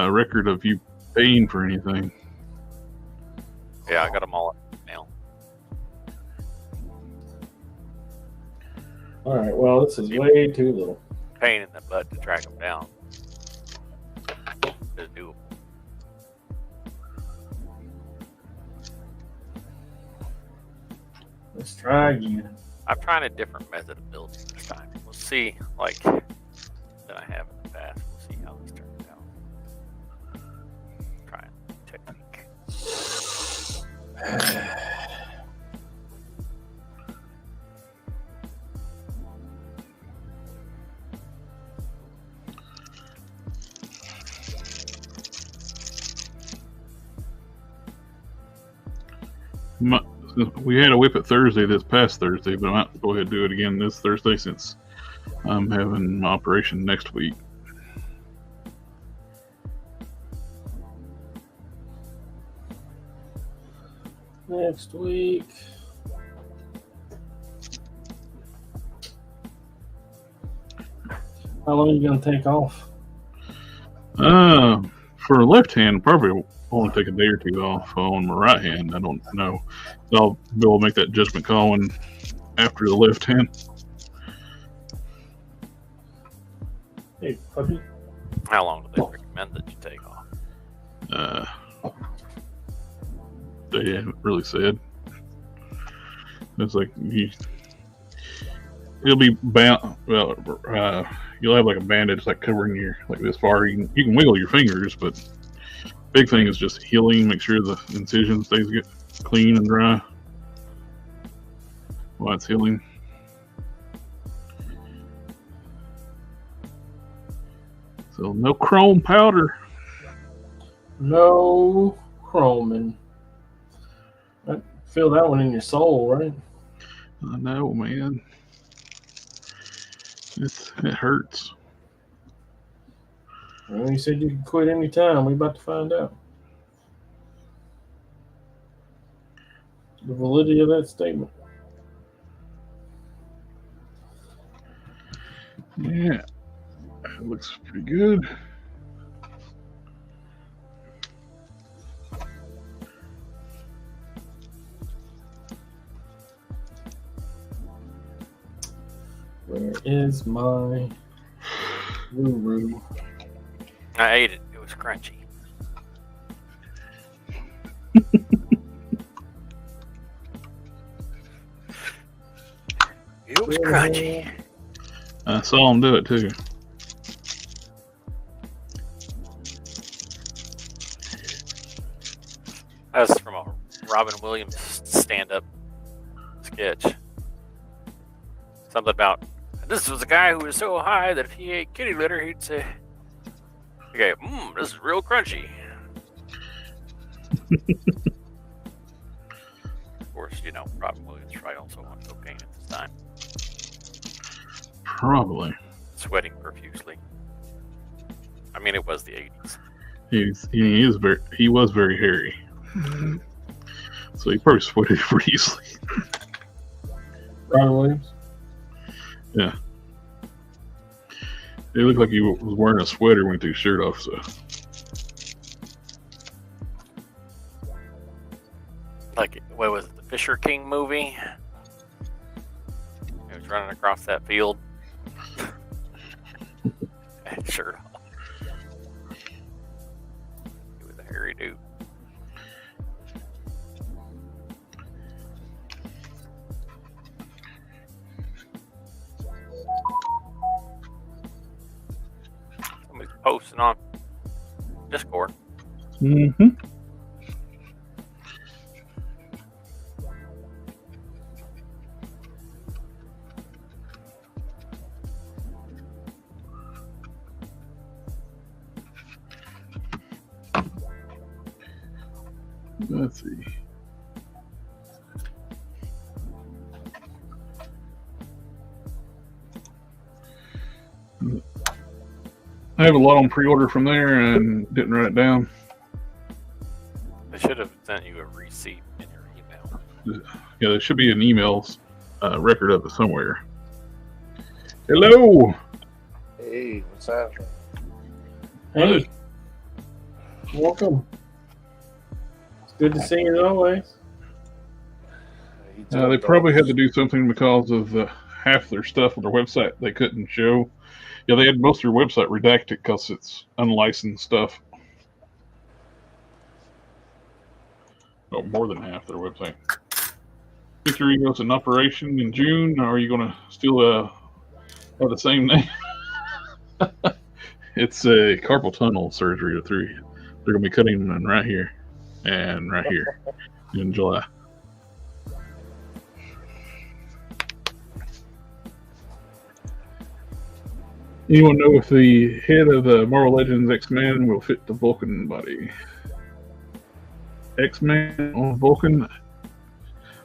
record of you paying for anything. Yeah, I got them all now. All right. Well, this is way too little. Pain in the butt to track them down. It's doable. Let's try again. I'm trying a different method of building this time. We'll see, like, than I have in the past. We'll see how this turns out. Trying technique. We had a WIP It Thursday this past Thursday, but I might go ahead and do it again this Thursday since I'm having my operation next week. Next week. How long are you going to take off? For the left hand, probably only take a day or two off. On my right hand, I don't know. So I'll be able to make that judgment call when after the left hand. Hey, puppy. How long do they recommend that you take off? They haven't really said. It's like it'll be bound. Well, you'll have like a bandage like covering your like this far. You can wiggle your fingers, but big thing is just healing. Make sure the incision stays clean and dry while it's healing. So no chrome powder. No chroming. Feel that one in your soul, right? I know, man. It hurts. Well, you said you could quit any time. We about to find out the validity of that statement. Yeah, it looks pretty good. Where is my Roo? I ate it. It was crunchy. It was crunchy. I saw him do it too. That's from a Robin Williams stand-up sketch. Something about, this was a guy who was so high that if he ate kitty litter, he'd say, okay, this is real crunchy. Of course, you know, Robin Williams probably also on cocaine at this time. Probably. Sweating profusely. I mean, it was the 80s. He was very hairy. So he probably sweated pretty easily. Robin Williams? Yeah. It looked like he was wearing a sweater when he took his shirt off, so. Like, what was it, the Fisher King movie? He was running across that field. Shirt off. He was a hairy dude. Somebody's posting on Discord. Mm-hmm. Let's see. I have a lot on pre-order from there and didn't write it down. They should have sent you a receipt in your email. Yeah, there should be an email record of it somewhere. Hello. Hey, what's happening? Hey. Welcome. It's good to see you as always. They probably had to do something because of half their stuff on their website they couldn't show. Yeah, they had most of their website redacted because it's unlicensed stuff. Oh, more than half their website. Think your ego's in operation in June, or are you going to still have the same name? It's a carpal tunnel surgery through. They're going to be cutting them right here and right here in July. Anyone know if the head of the Marvel Legends X-Men will fit the Vulcan body? X-Men on Vulcan?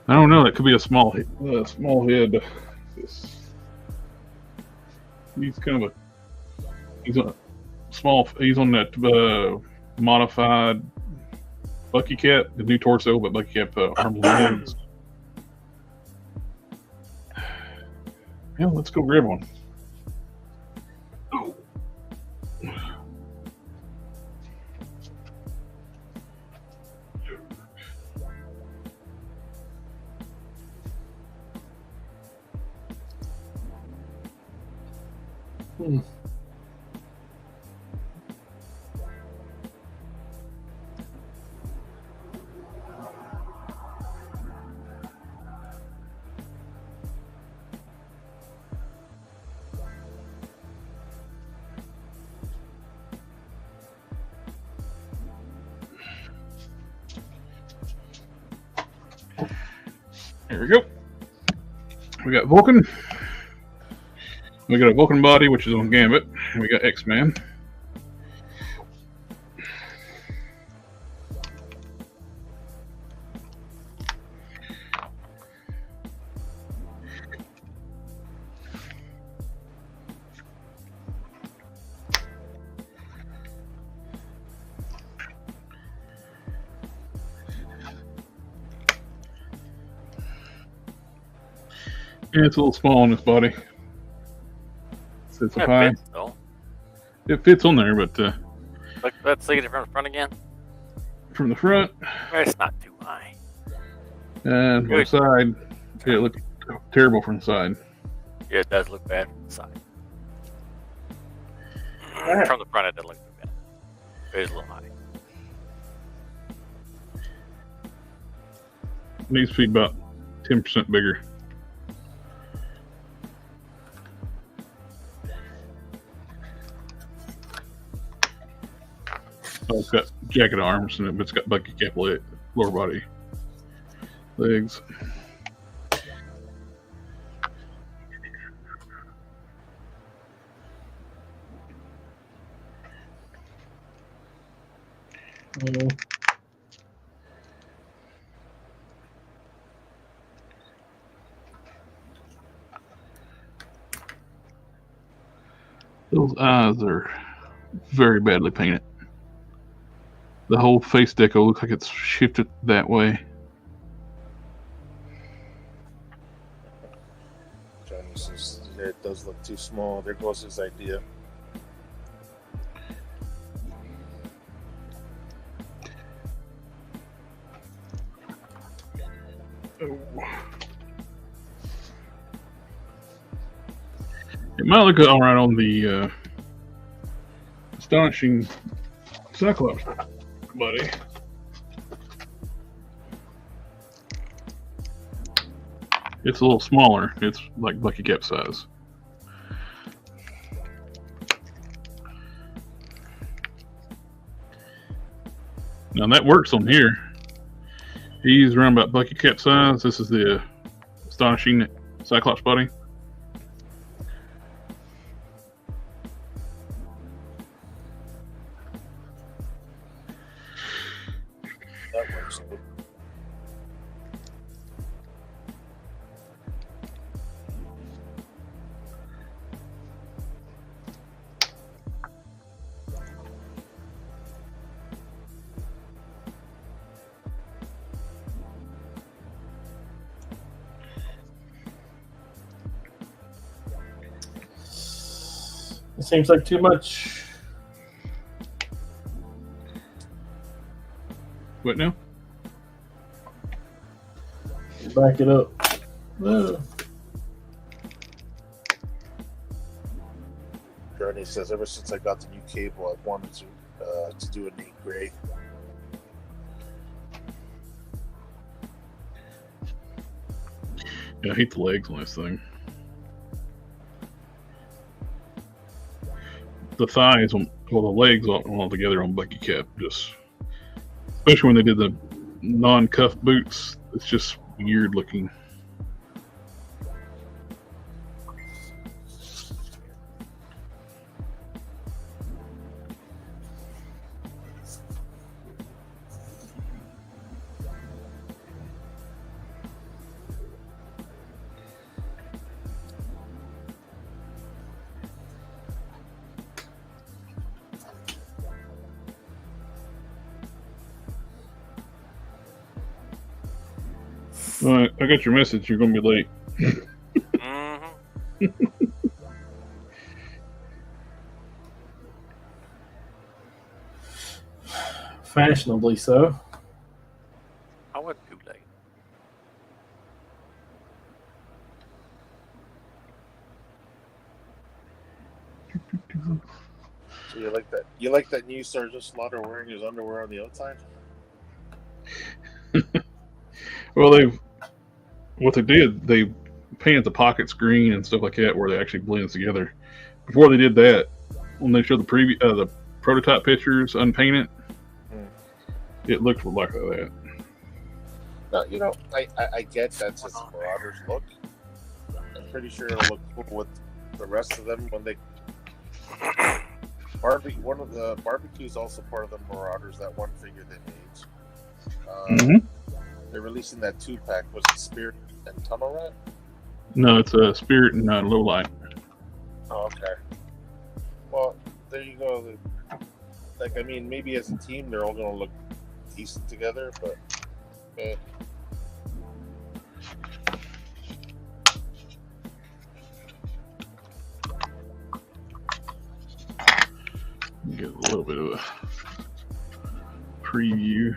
I don't know. It could be a small head. He's kind of he's on that modified Bucky Cat, the new torso, but Bucky Cat arms and legs. Yeah, let's go grab one. Oh. Here we go. We got Vulcan. We got a Vulcan body, which is on Gambit. And we got X-Man. Yeah, it's a little small on this body. Sits up high. Fits, though. It fits on there, but Let's look at it from the front again. from the front It's not too high. and from the side, it looks terrible from the side. Yeah, it does look bad from the side. From the front, it doesn't look too bad. It is a little high. It needs to be about 10% bigger. Oh, it's got jacket arms, and it's got bucket cap lower body, legs. Those eyes are very badly painted. The whole face deco looks like it's shifted that way. Johnny says it does look too small. There goes his idea. It might look all right on the astonishing Cyclops buddy. It's a little smaller. It's like bucket cap size. Now that works on here. He's around about bucket cap size. This is the astonishing Cyclops body. That works. It seems like too much. What now? Back it up. Johnny says ever since I got the new cable, I've wanted to do a neat gray. Yeah, I hate the legs on this thing. The thighs, the legs all together on bucket cap, just especially when they did the non-cuff boots, it's just weird looking. All right, I got your message. You're going to be late. Fashionably so. I wasn't too late. So you like that? You like that new Sergeant Slaughter wearing his underwear on the outside? Well, what they did, they painted the pockets green and stuff like that, where they actually blends together. Before they did that, when they showed the prototype pictures unpainted, it looked like that. No, you know, I get that's his Marauders look. I'm pretty sure it'll look cool with the rest of them when they. One of the barbecue is also part of the Marauders. That one figure they made. They're releasing that 2-pack. Was it Spirit and Tunnel Rat? No, it's a Spirit and Low Light. Oh, okay. Well, there you go. Like, I mean, maybe as a team, they're all going to look decent together, but. Get a little bit of a preview.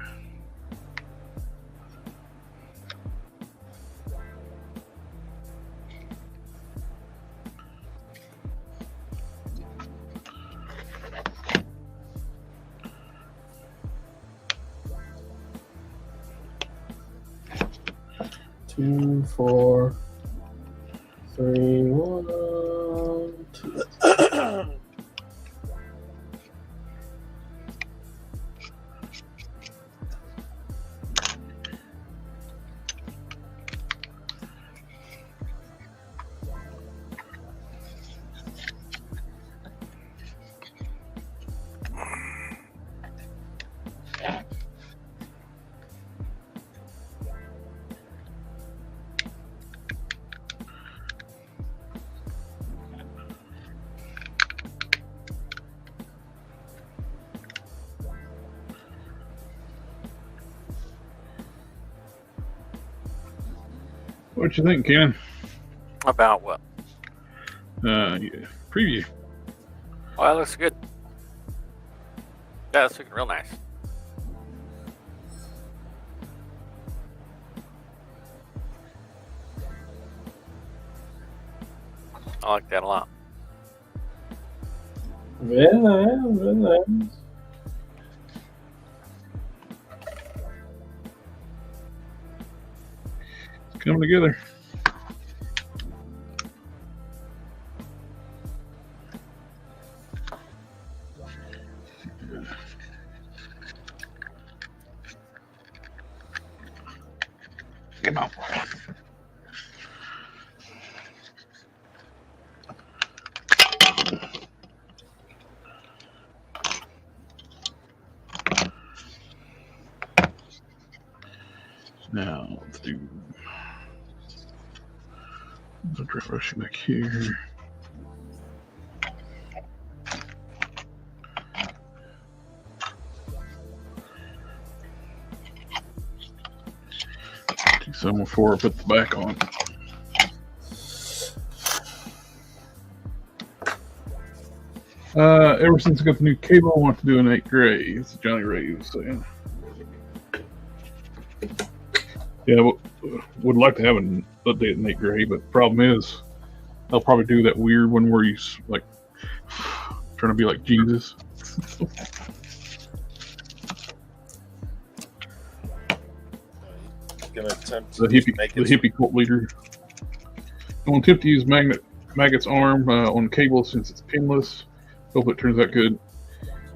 Two, 4, 3, 1, 2. What you think, Ken? About what? Yeah, preview. Oh, that looks good. Yeah, that's looking real nice. I like that a lot. Very nice, very nice. It's coming together. Come on. Now let's do the dry brushing back here. Do some before I put the back on. Ever since I got the new cable, I want to do an 8 gray. It's Johnny Ray was saying. Yeah, would like to have an update in 8 gray, but the problem is they'll probably do that weird one where he's like trying to be like Jesus. Gonna attempt The hippie cult leader. I'm gonna attempt to use Maggot's arm on cable since it's pinless. Hope it turns out good.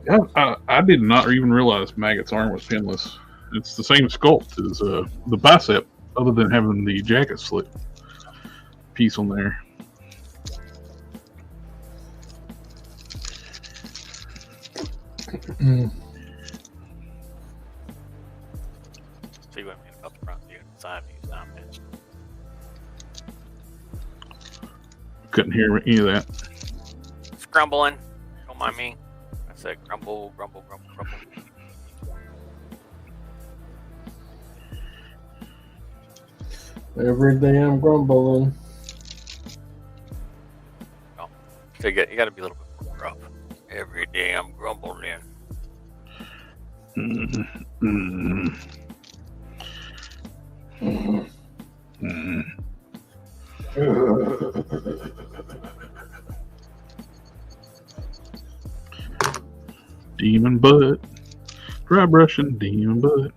I did not even realize Maggot's arm was pinless. It's the same sculpt as the bicep, other than having the jacket slit piece on there. See what I mean about the front view and side view, not pitched. Couldn't hear any of that. It's grumbling. Don't mind me. I said grumble, grumble, grumble, grumble. Every day I'm grumbling. Oh, so you got to be a little bit more rough. Every day I'm grumbling. Demon butt. Dry brushing, demon butt.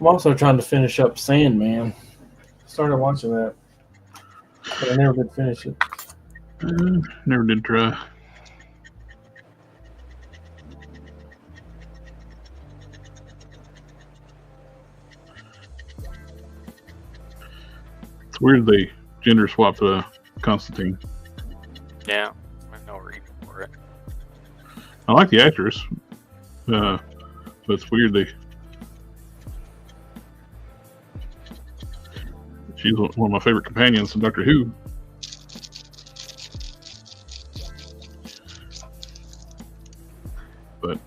I'm also trying to finish up Sandman. Started watching that, but I never did finish it. Never did try. It's weird they gender swapped Constantine. Yeah, there's no reason for it. I like the actress, but it's weird she's one of my favorite companions in Doctor Who. But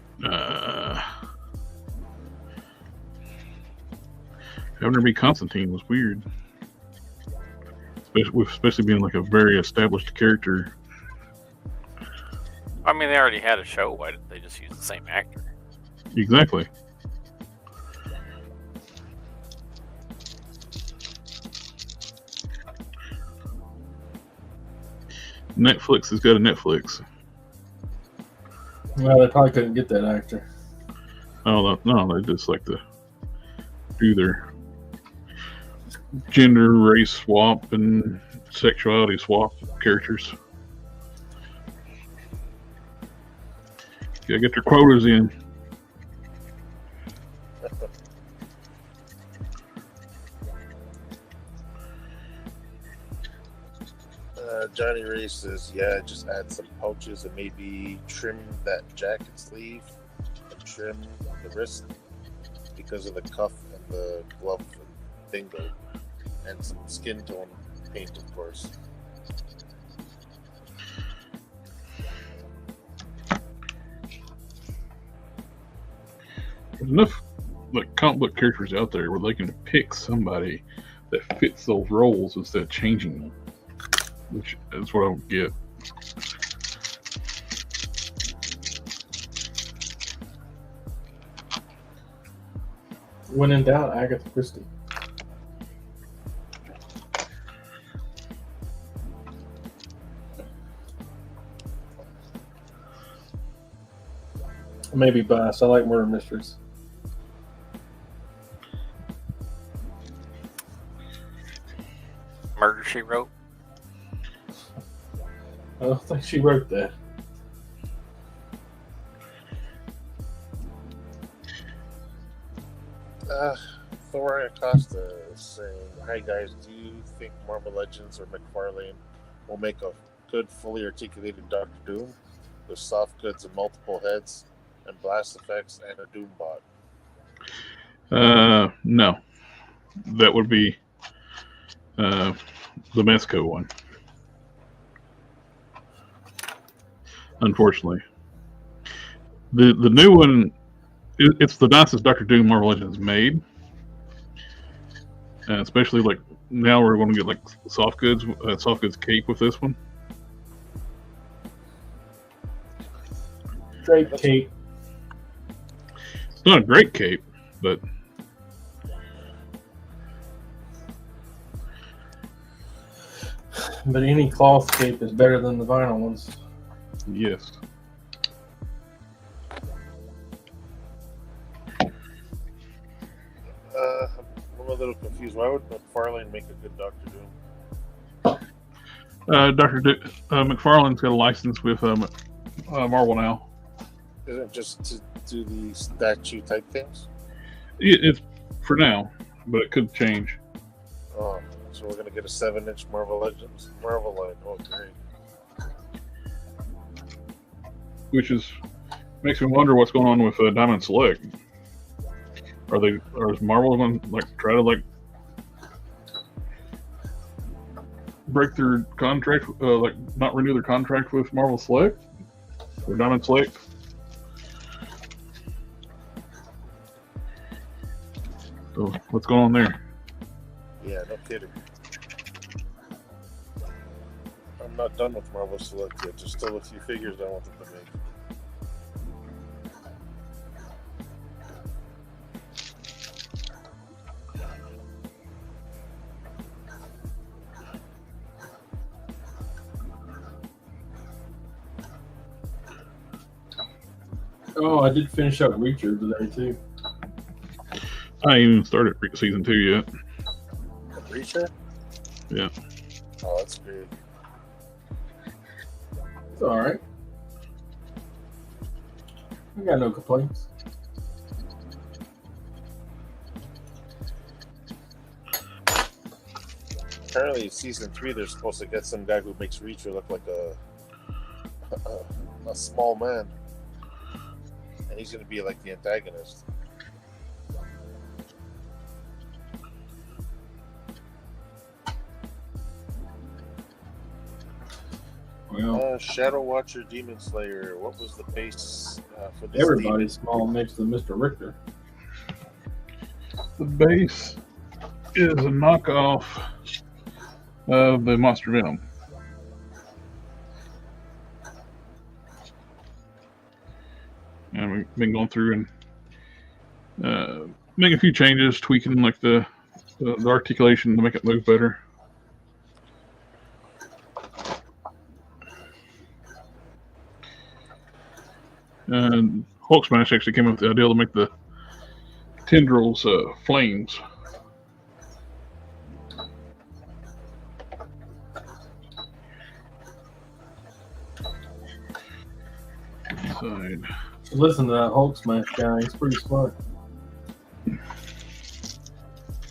having her be Constantine was weird, especially being like a very established character. I mean, they already had a show. Why didn't they just use the same actor? Exactly. Netflix has got a Netflix. Well, they probably couldn't get that actor. Oh no, they just like to do their gender, race swap, and sexuality swap characters. Gotta get their quotas in. Johnny Ray says, yeah, just add some pouches and maybe trim that jacket sleeve and trim the wrist because of the cuff and the glove and dingo, and some skin tone paint, of course. There's enough like comic book characters out there where they can pick somebody that fits those roles instead of changing them, which is what I don't get. When in doubt, Agatha Christie. I may be biased. I like murder mysteries. Murder, She Wrote. I don't think she wrote that. Thor Acosta is saying, hi guys, do you think Marvel Legends or McFarlane will make a good, fully articulated Doctor Doom with soft goods and multiple heads and blast effects and a Doom bot? No. That would be the Mesco one. Unfortunately. The new one, it's the nicest Doctor Doom Marvel Legends made. Especially like now we're going to get like soft goods cape with this one. Drape cape. It's not a great cape, but any cloth cape is better than the vinyl ones. yes. I'm a little confused. Why would McFarlane make a good Doctor Doom? McFarlane's got a license with Marvel now. Isn't it just to do the statue type things? It's for now, but it could change. Oh, so we're gonna get a 7-inch Marvel Legends Marvel line. Oh, great! Which makes me wonder what's going on with Diamond Select. Is Marvel going to like try to like break their contract, like not renew their contract with Marvel Select or Diamond Select? So what's going on there? Yeah, no kidding. I'm not done with Marvel Select yet. There's still a few figures I want them to make. Oh, I did finish up Reacher today too. I ain't even started season 2 yet. Reacher? Yeah. Oh, that's great. It's all right. I got no complaints. Apparently, season 3, they're supposed to get some guy who makes Reacher look like a small man, and he's going to be like the antagonist. Well, Shadow Watcher, Demon Slayer. What was the base for this? everybody's small next to Mr. Richter. The base is a knockoff of the Monster Venom. And we've been going through and making a few changes, tweaking like the articulation to make it move better. And Hulk Smash actually came up with the idea to make the tendrils flames. Side. Listen to that Hulk Smash guy. He's pretty smart.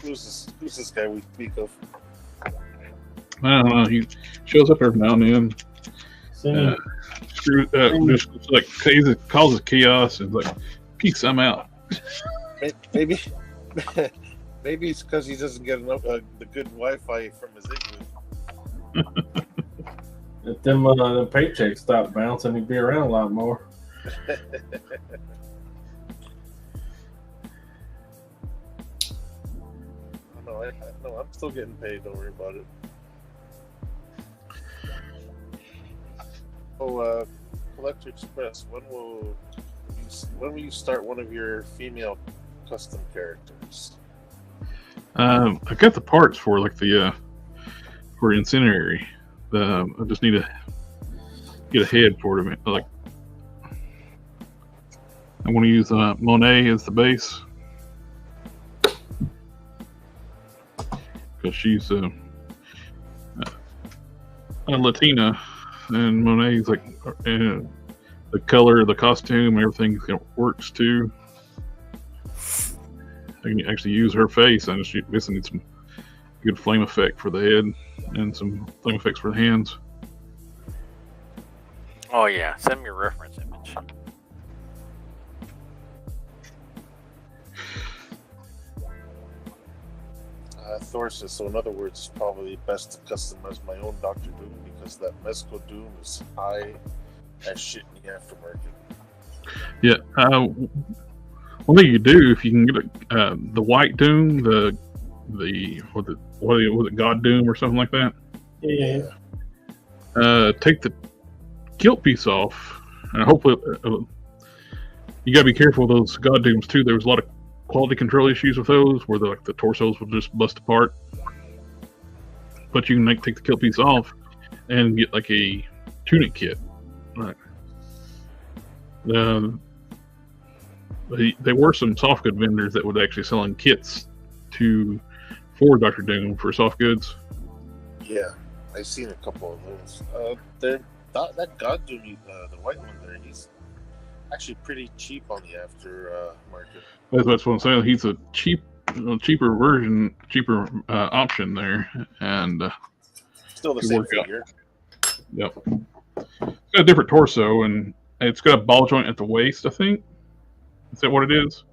Who's this guy we speak of? I don't know. He shows up every now and then. Singing. Just like causes chaos and like, peace, I'm out. Maybe it's because he doesn't get enough the good Wi-Fi from his igloo. If them paychecks stop bouncing, he'd be around a lot more. No, I'm still getting paid. Don't worry about it. Oh, Collector Express. When will you start one of your female custom characters? I got the parts for like the for Incendiary. I just need to get a head for them. Like I want to use Monet as the base because she's a Latina, and Monet's like the color, the costume, everything works too. I can actually use her face. I just basically need some good flame effect for the head and some flame effects for the hands. Oh yeah, send me a reference image. Thor says, so in other words, it's probably best to customize my own Doctor Doom because that Mesco Doom is high as shit in the aftermarket. Yeah. One thing you do, if you can get the white Doom, the was it God Doom or something like that? Yeah. Take the kilt piece off, and hopefully you gotta be careful with those God Dooms too. There was a lot of quality control issues with those, where the torsos would just bust apart. But you can take the kilt piece off and get like a tunic kit. Right. There were some soft good vendors that would actually selling kits for Doctor Doom for soft goods. Yeah, I've seen a couple of those. That God Doom, the white one there, he's actually pretty cheap on the after market. That's what I'm saying. He's a cheaper version, cheaper option there, and still the same figure. Yep. It's got a different torso, and it's got a ball joint at the waist, I think. Is that what it is?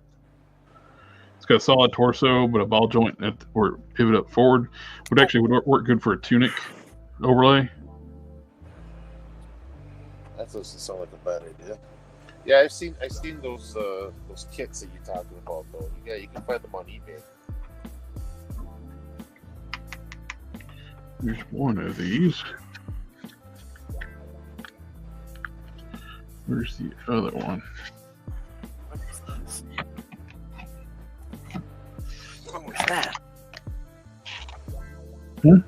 It's got a solid torso, but a ball joint or pivot up forward would work good for a tunic overlay. That doesn't sound like a bad idea. Yeah, I've seen those kits that you're talking about though. Yeah, you can find them on eBay. There's one of these. Where's the other one? What was that? Hmm?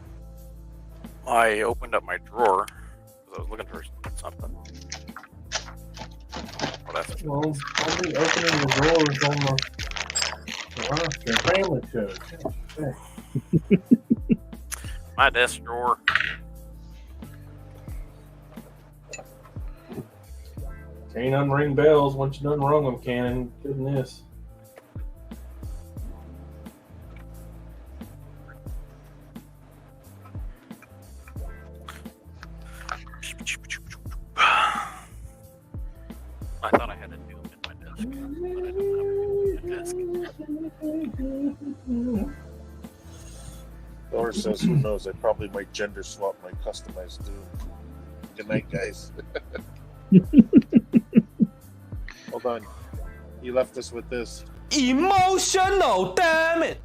I opened up my drawer because I was looking for something. Well, Well, I'll be opening the drawers on Roster, family show. My desk drawer. Can't unring bells once you done rung them, Cannon. Goodness. I thought I had to do them in my desk, but I don't have a desk. Or says, who knows, I probably might gender swap my customized Doom. Good night, guys. Hold on. You left us with this. Emotional, damn it!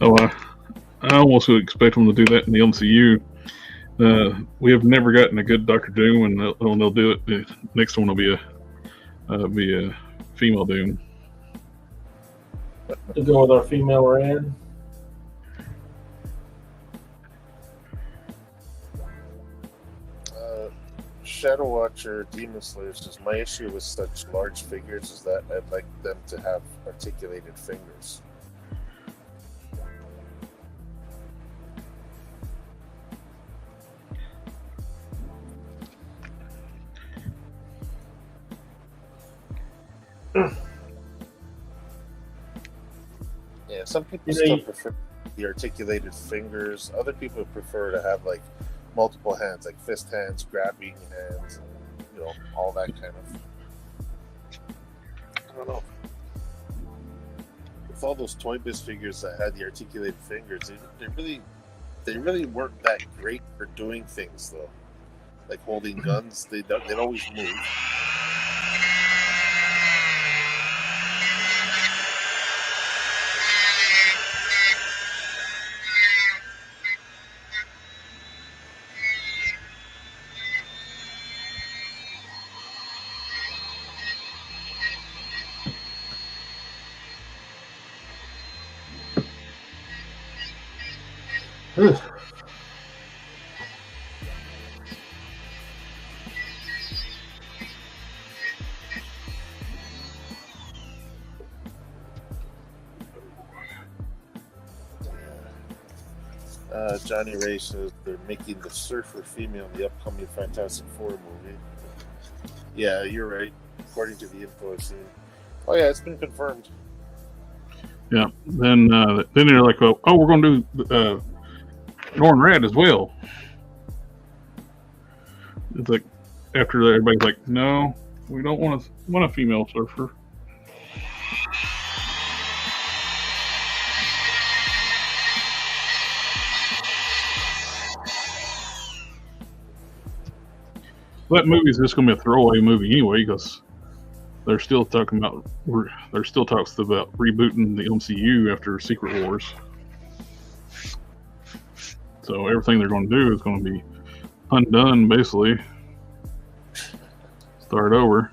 Oh, I almost would expect them to do that in the MCU. We have never gotten a good Doctor Doom, and they'll do it. The next one will be a female Doom. To go with our female Rad. Shadow Watcher Demon Slayer says, my issue with such large figures is that I'd like them to have articulated fingers. Yeah, some people still prefer the articulated fingers. Other people prefer to have like multiple hands, like fist hands, grabbing hands, you know, all that kind of. I don't know. With all those Toy Biz figures that had the articulated fingers, they really weren't that great for doing things though. Like holding guns, they'd always move. Johnny Ray says they're making the Surfer female in the upcoming Fantastic Four movie. Yeah, you're right. According to the info I've seen. Oh yeah, it's been confirmed. Yeah. Then they're like, oh, we're going to do Norrin Rad as well. It's like after everybody's like, no, we don't want a female surfer. That movie's just going to be a throwaway movie anyway, because they're still talking about there's still talks about rebooting the MCU after Secret Wars. So everything they're going to do is going to be undone, basically. Start over.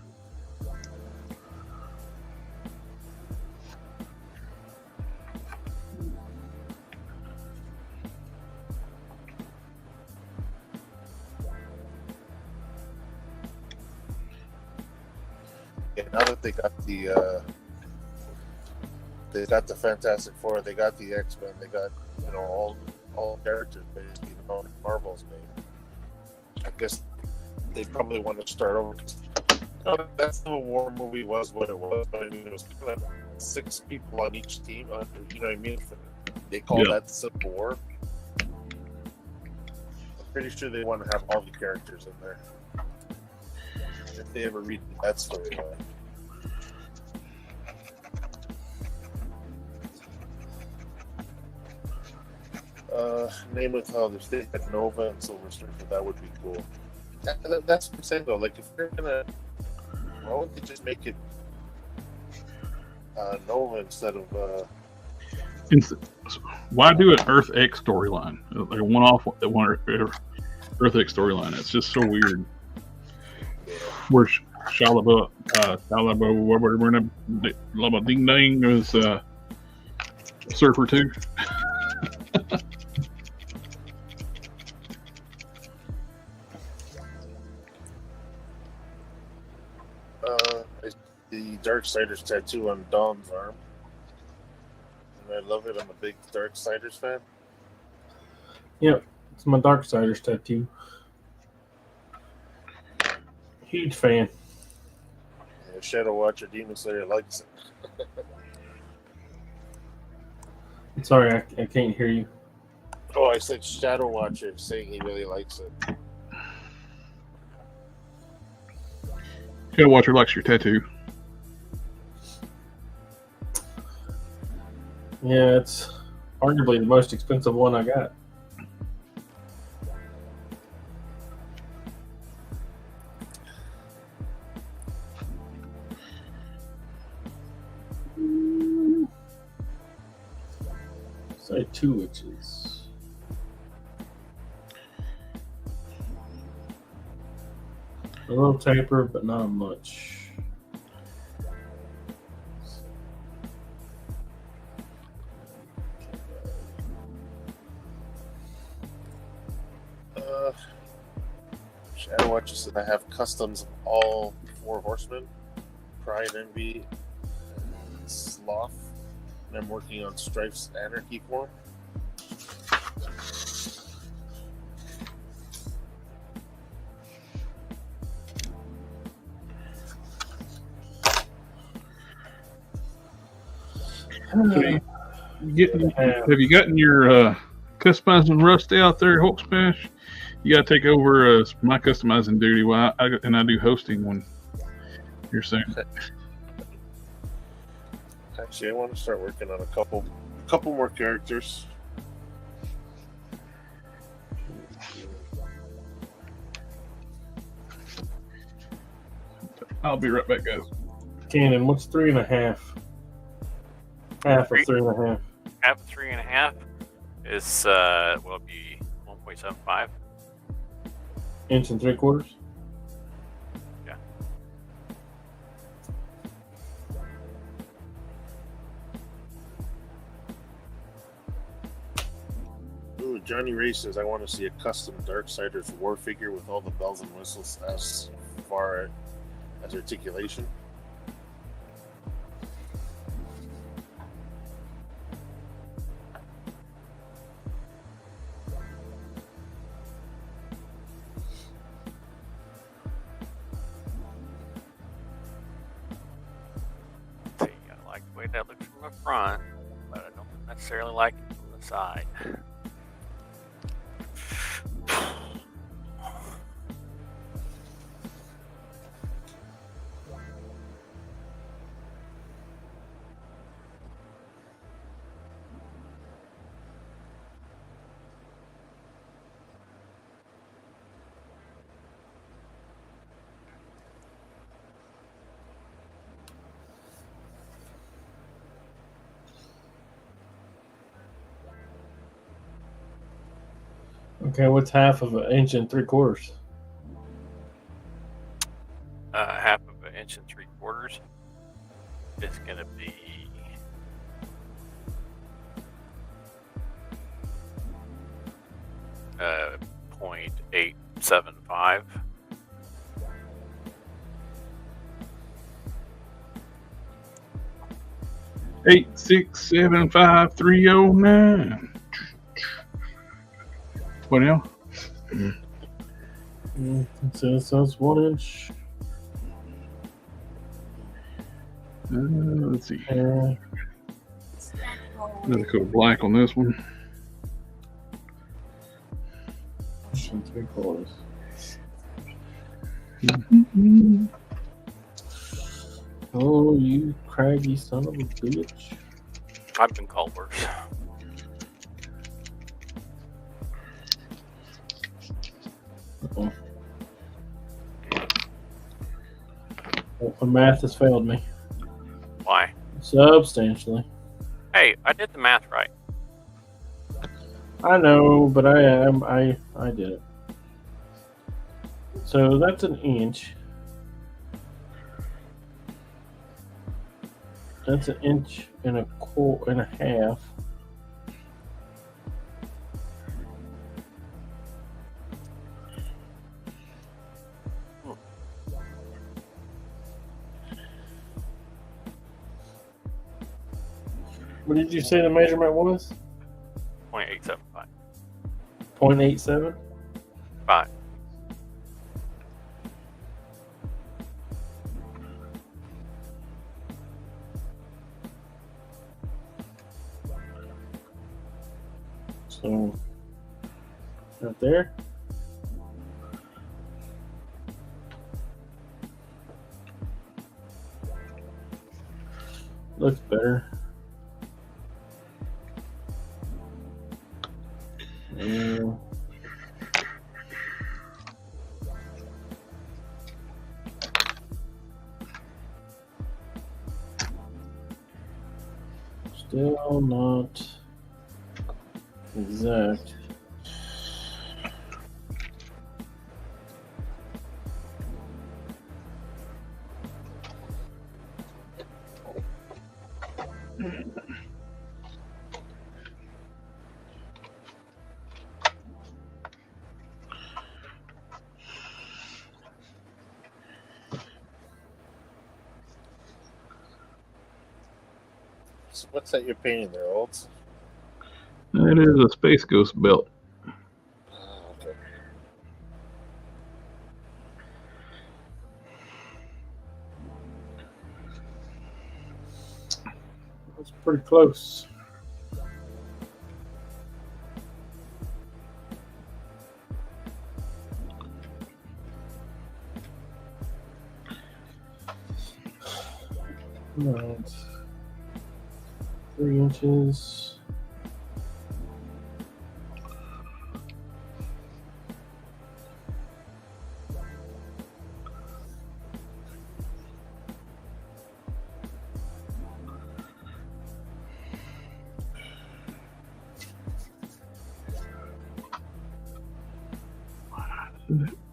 Now that they got the Fantastic Four, they got the X-Men, they got, you know, all characters basically, you know, Marvel's made. I guess they probably want to start over. That Civil War movie was what it was, but I mean, it was like 6 people on each team. You know what I mean? They call that the Civil War. I'm pretty sure they want to have all the characters in there. If they ever read that storyline. Name with how if they had Nova and Silver Surfer, that would be cool. That's what I'm saying though. Like if they're gonna, why wouldn't they just make it Nova instead of? Why do an Earth X storyline? Like a one-off Earth X storyline. It's just so weird. Where Shalaba, whatever, Ding Dang is Surfer 2. The Darksiders tattoo on Dawn's arm. And I love it. I'm a big Darksiders fan. Yep, it's my Darksiders tattoo. Huge fan. Yeah, Shadow Watcher Demon Slayer likes it. I'm sorry, I can't hear you. Oh, I said Shadow Watcher saying he really likes it. Shadow Watcher likes your tattoo. Yeah, it's arguably the most expensive one I got. Say 2 inches. A little taper, but not much. Shadow Watcher said I have customs of all 4 horsemen: Pride, Envy, and Sloth. And I'm working on Strife's Anarchy form. Have you gotten your customizing rust out there, Hulk Smash? You got to take over my customizing duty while I do hosting when you're saying. Actually, I want to start working on a couple more characters. I'll be right back, guys. Cannon, what's 3.5? Half of 3.5. Half of 3.5 is will be 1.75. Inch and 3/4. Yeah. Ooh, Johnny Ray says I want to see a custom Darksiders war figure with all the bells and whistles as far as articulation. See, I like the way that looks from the front, but I don't necessarily like it from the side. Okay, what's half of 1 inch and 3/4? Half of 1 inch and 3/4 is going to be 0.875. Eight 6 7 5 309. What now? So it's 1 inch. Let's see. Another coat of black on this one. 1 and 3/4. Oh, you craggy son of a bitch. I've been called worse. Uh-oh. Well, the math has failed me Why? substantially. Hey, I did the math right. I know, but I did it. So that's 1 inch. That's 1 inch and a half. What did you say the measurement was? 0.875. 0.87? 5. So, right there. Looks better. Yeah. Still not exact. So what's that you're painting there, Olds? It is a Space Ghost belt. Okay. That's pretty close. All right. 3 inches.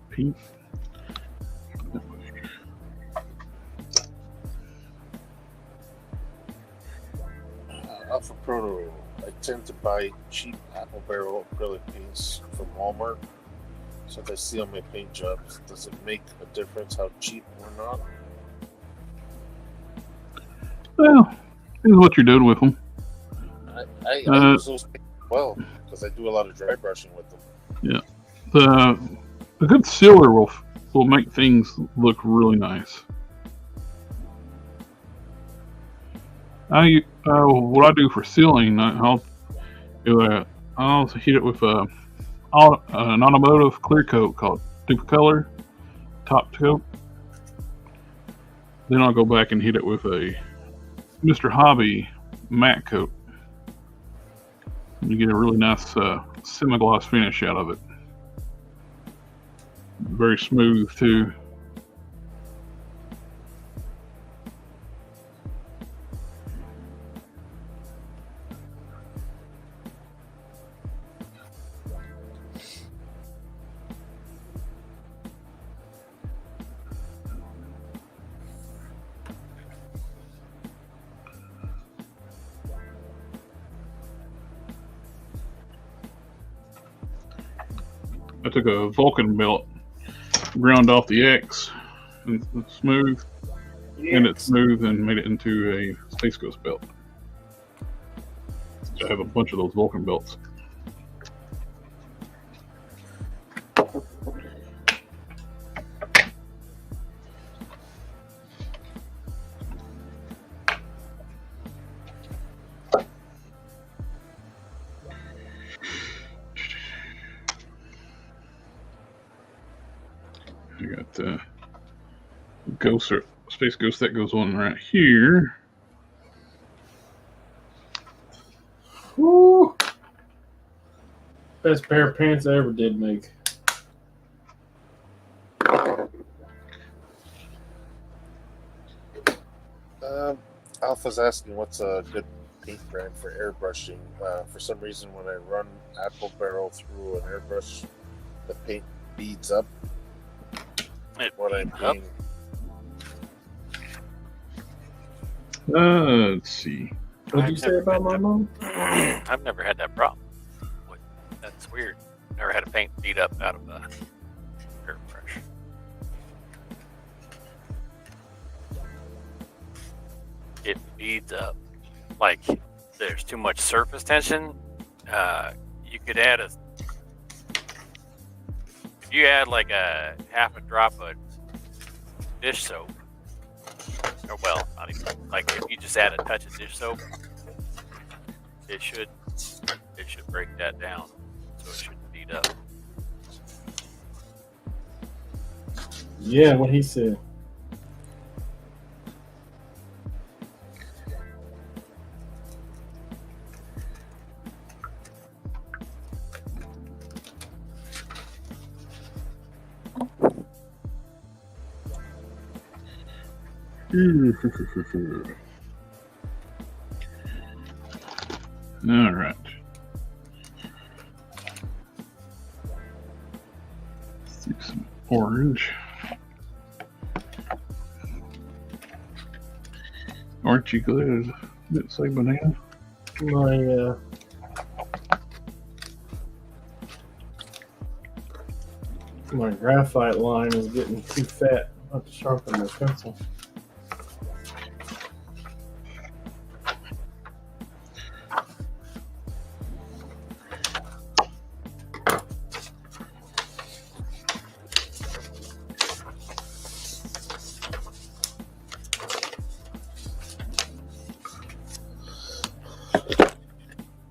Pink. Alpha Proto. I tend to buy cheap apple barrel acrylic paints from Walmart. So if I see on my paint jobs, does it make a difference how cheap or not? Well, this is what you're doing with them. I use those paints well because I do a lot of dry brushing with them. Yeah. The good sealer will make things look really nice. What I do for sealing, I'll heat it with an automotive clear coat called Duplicolor top coat. Then I'll go back and heat it with a Mr. Hobby matte coat. You get a really nice semi-gloss finish out of it. Very smooth too. I took a Vulcan belt, ground off the X, and smooth, and it's smooth, and made it into a Space Ghost belt. I have a bunch of those Vulcan belts. I got Ghost or Space Ghost that goes on right here. Woo! Best pair of pants I ever did make. Alpha's asking what's a good paint brand for airbrushing. For some reason, when I run apple barrel through an airbrush, the paint beads up. What I'm being. Let's see. What did you say about my mom? I've never had that problem. That's weird. Never had a paint bead up out of a airbrush. It beads up. Like there's too much surface tension, you could add if you add like a half a drop of dish soap, or well, not even, like if you just add a touch of dish soap, it should break that down, so it shouldn't beat up. Yeah, what he said. All right. Let's do some orange. Aren't you glad it say banana? My graphite line is getting too fat. I have to sharpen my pencil.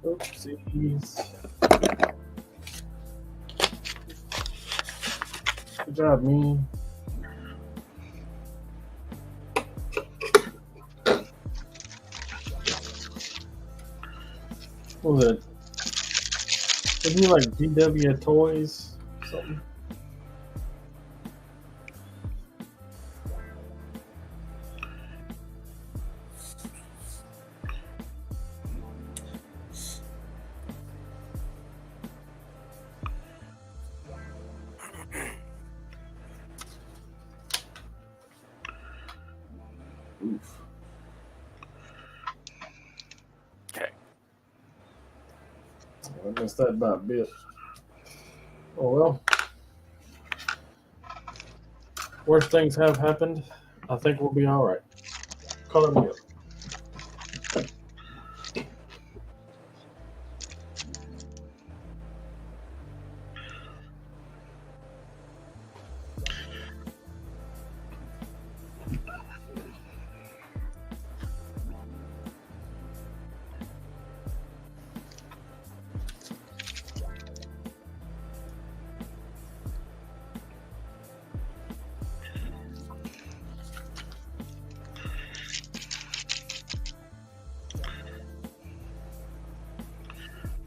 Oopsies. Good job, me. What was it? Isn't he like GW Toys or something? Oof. Okay. I missed that by a bit. Oh well. Worst things have happened. I think we'll be alright. Color me up.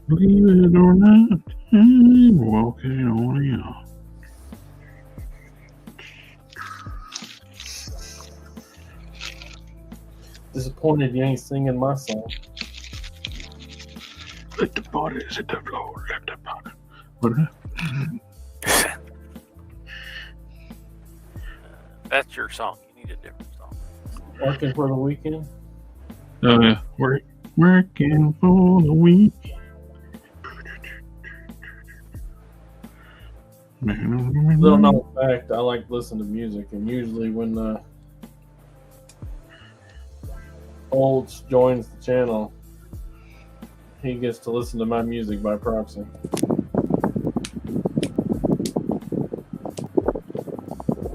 Believe it or not, I'm walking on out. Disappointed you ain't singing my song. Let the bodies hit the floor. Let the body. What? That's your song. You need a different song. Working for the weekend. Oh yeah, working for the week. Little known fact, I like to listen to music, and usually when Olds joins the channel, he gets to listen to my music by proxy.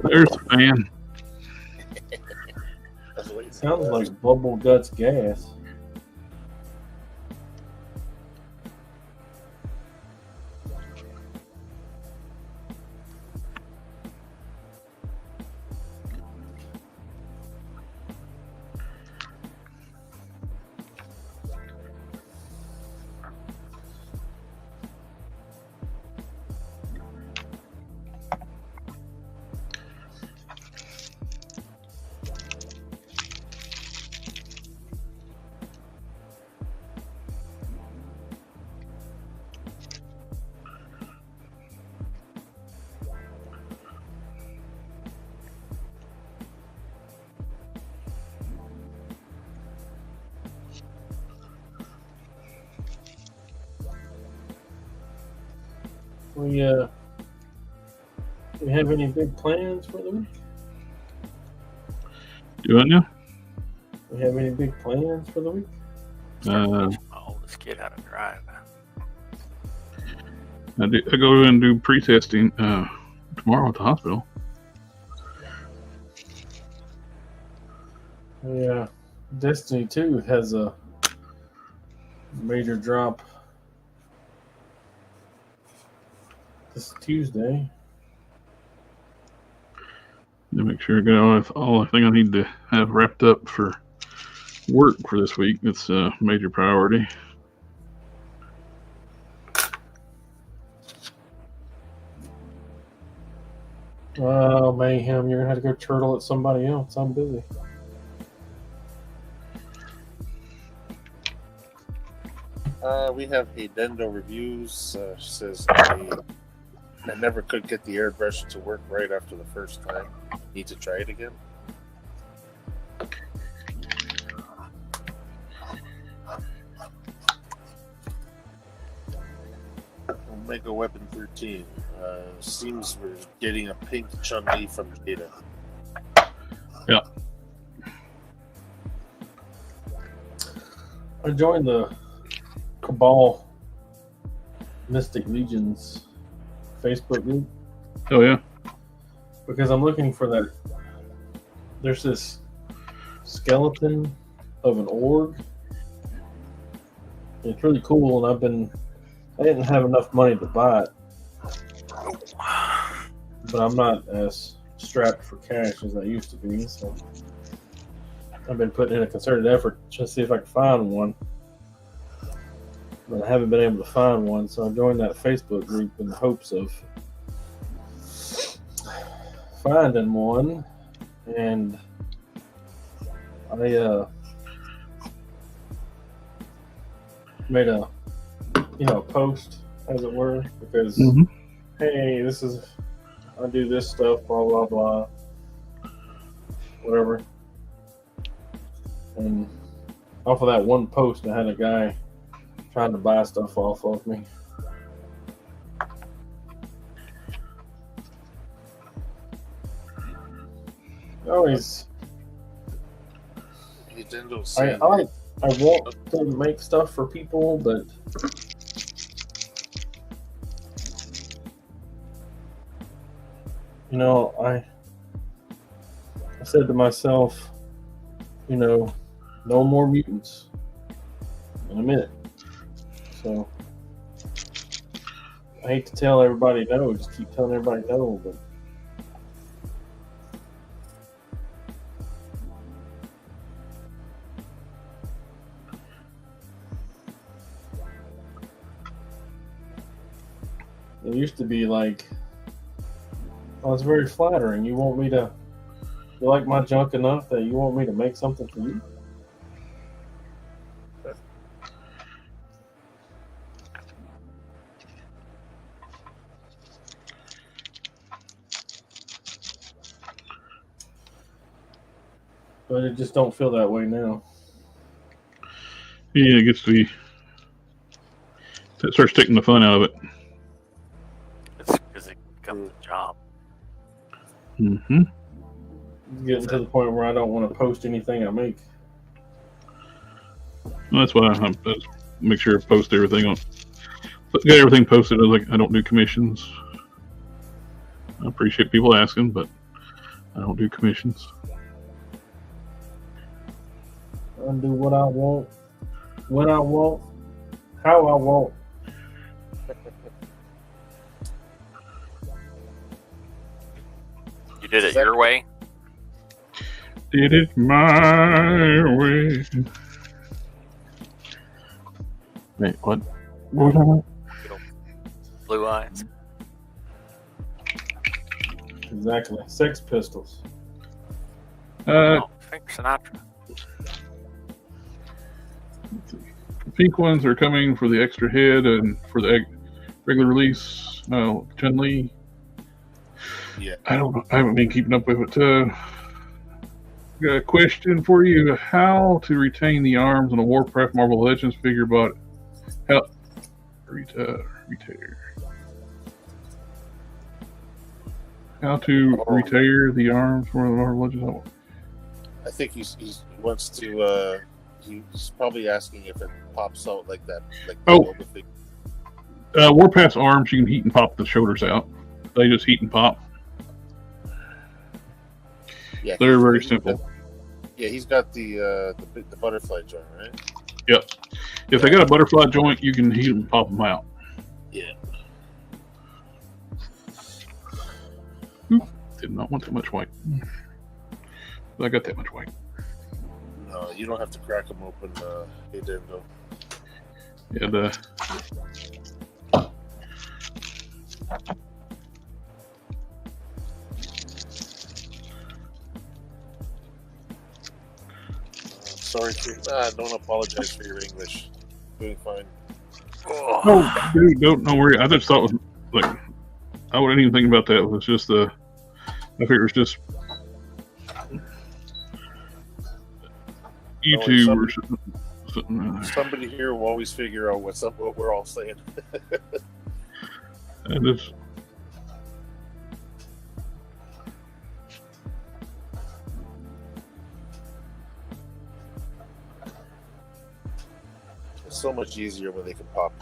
There's a fan. Sounds like Bubble Guts gas. We have any big plans for the week? Do I know? We have any big plans for the week? Start teaching my oldest kid how to drive. I go and do pre-testing tomorrow at the hospital. Yeah, Destiny 2 has a major drop this Tuesday. To make sure I got all I think I need to have wrapped up for work for this week. It's a major priority. Oh, mayhem! You're gonna have to go turtle at somebody else. I'm busy. We have Addendo Reviews. Says I never could get the airbrush to work right after the first time. Need to try it again. Omega Weapon 13. Seems we're getting a pink Chun-Li from Data. Yeah. I joined the Cabal Mystic Legions Facebook group. Oh yeah. Because I'm looking for that. There's this skeleton of an org. It's really cool, and I didn't have enough money to buy it. But I'm not as strapped for cash as I used to be, so I've been putting in a concerted effort to see if I can find one. But I haven't been able to find one, so I joined that Facebook group in the hopes of finding one. And I made a post, as it were, because hey, I do this stuff, blah blah blah, whatever. And off of that one post, I had a guy trying to buy stuff off of me. Always. I want to make stuff for people, but I said to myself, no more mutants in a minute. So I hate to tell everybody no, just keep telling everybody no, but it used to be like, oh, it's very flattering. You like my junk enough that you want me to make something for you? But it just don't feel that way now. Yeah, it gets to be. It starts taking the fun out of it. It's because it becomes a job. Mm-hmm. Getting to the point where I don't want to post anything I make. Well, that's why I make sure I post everything on. Get everything posted. I don't do commissions. I appreciate people asking, but I don't do commissions. I do what I want, when I want, how I want. You did it your way? Did it my way. Wait, what? What was that? Blue eyes. Exactly. Sex Pistols. Frank Sinatra. The pink ones are coming for the extra head and for the regular release. Chun-Li. Yeah. I haven't been keeping up with it. Got a question for you: how to retain the arms on a Warcraft Marvel Legends figure, but how How to retire the arms for the Marvel Legends? I think he wants to He's probably asking if it pops out like that. Like Oh. the thing. Warpath's arms, you can heat and pop the shoulders out. They just heat and pop. Yeah, They're very simple. Yeah, he's got the butterfly joint, right? Yep. If they got a butterfly joint, you can heat them and pop them out. Yeah. Did not want that much white. But I got that much white. No, you don't have to crack them open. Hey, Dendo. Yeah, Sorry, don't apologize for your English. Doing fine. Oh, dude, don't worry. I just thought it was like I wouldn't even think about that. It was just I figured it was just YouTube or something. Somebody here will always figure out what we're all saying. And it's, it's so much easier when they can pop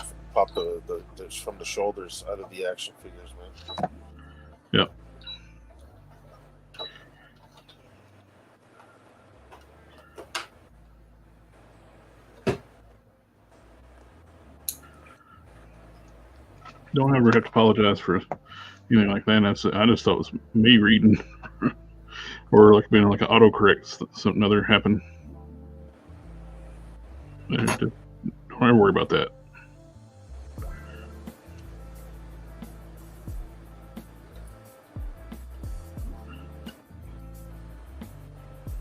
the from the shoulders out of the action figures, man. yeah. Don't ever have to apologize for anything like that. I just thought it was me reading, or like being like an autocorrect, something other happened. Don't ever worry about that.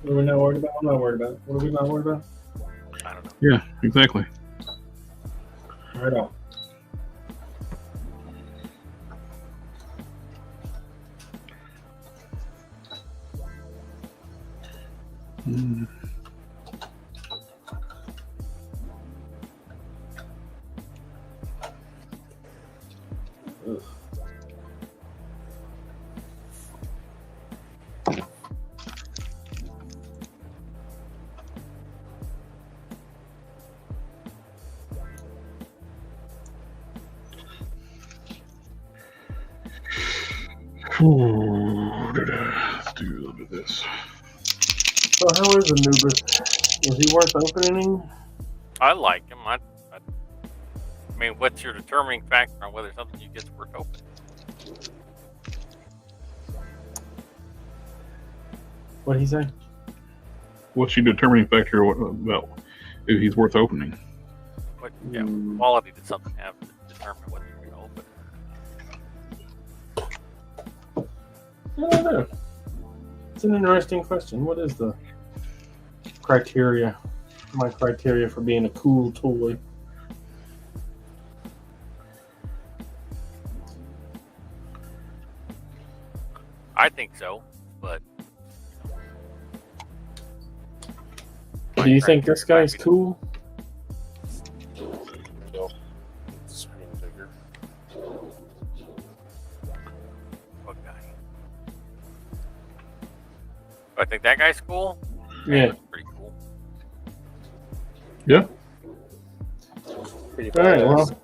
What are we not worried about? I'm not worried about it. What are we not worried about? I don't know. Yeah, exactly. Right on. Mm. Let's do a little bit of this. So how is Anubis? Is he worth opening? I like him. I mean, what's your determining factor on whether something you get's worth opening? What'd he say? What's your determining factor about if he's worth opening? What quality does something have to determine whether you're going to open it? I don't know. It's an interesting question. What is the criteria? My criteria for being a cool toy? I think so, but Do you think this guy's cool? No. Screen figure. What guy? I think that guy's cool. Yeah. That's pretty cool. Yeah. Pretty All right. badass. Well,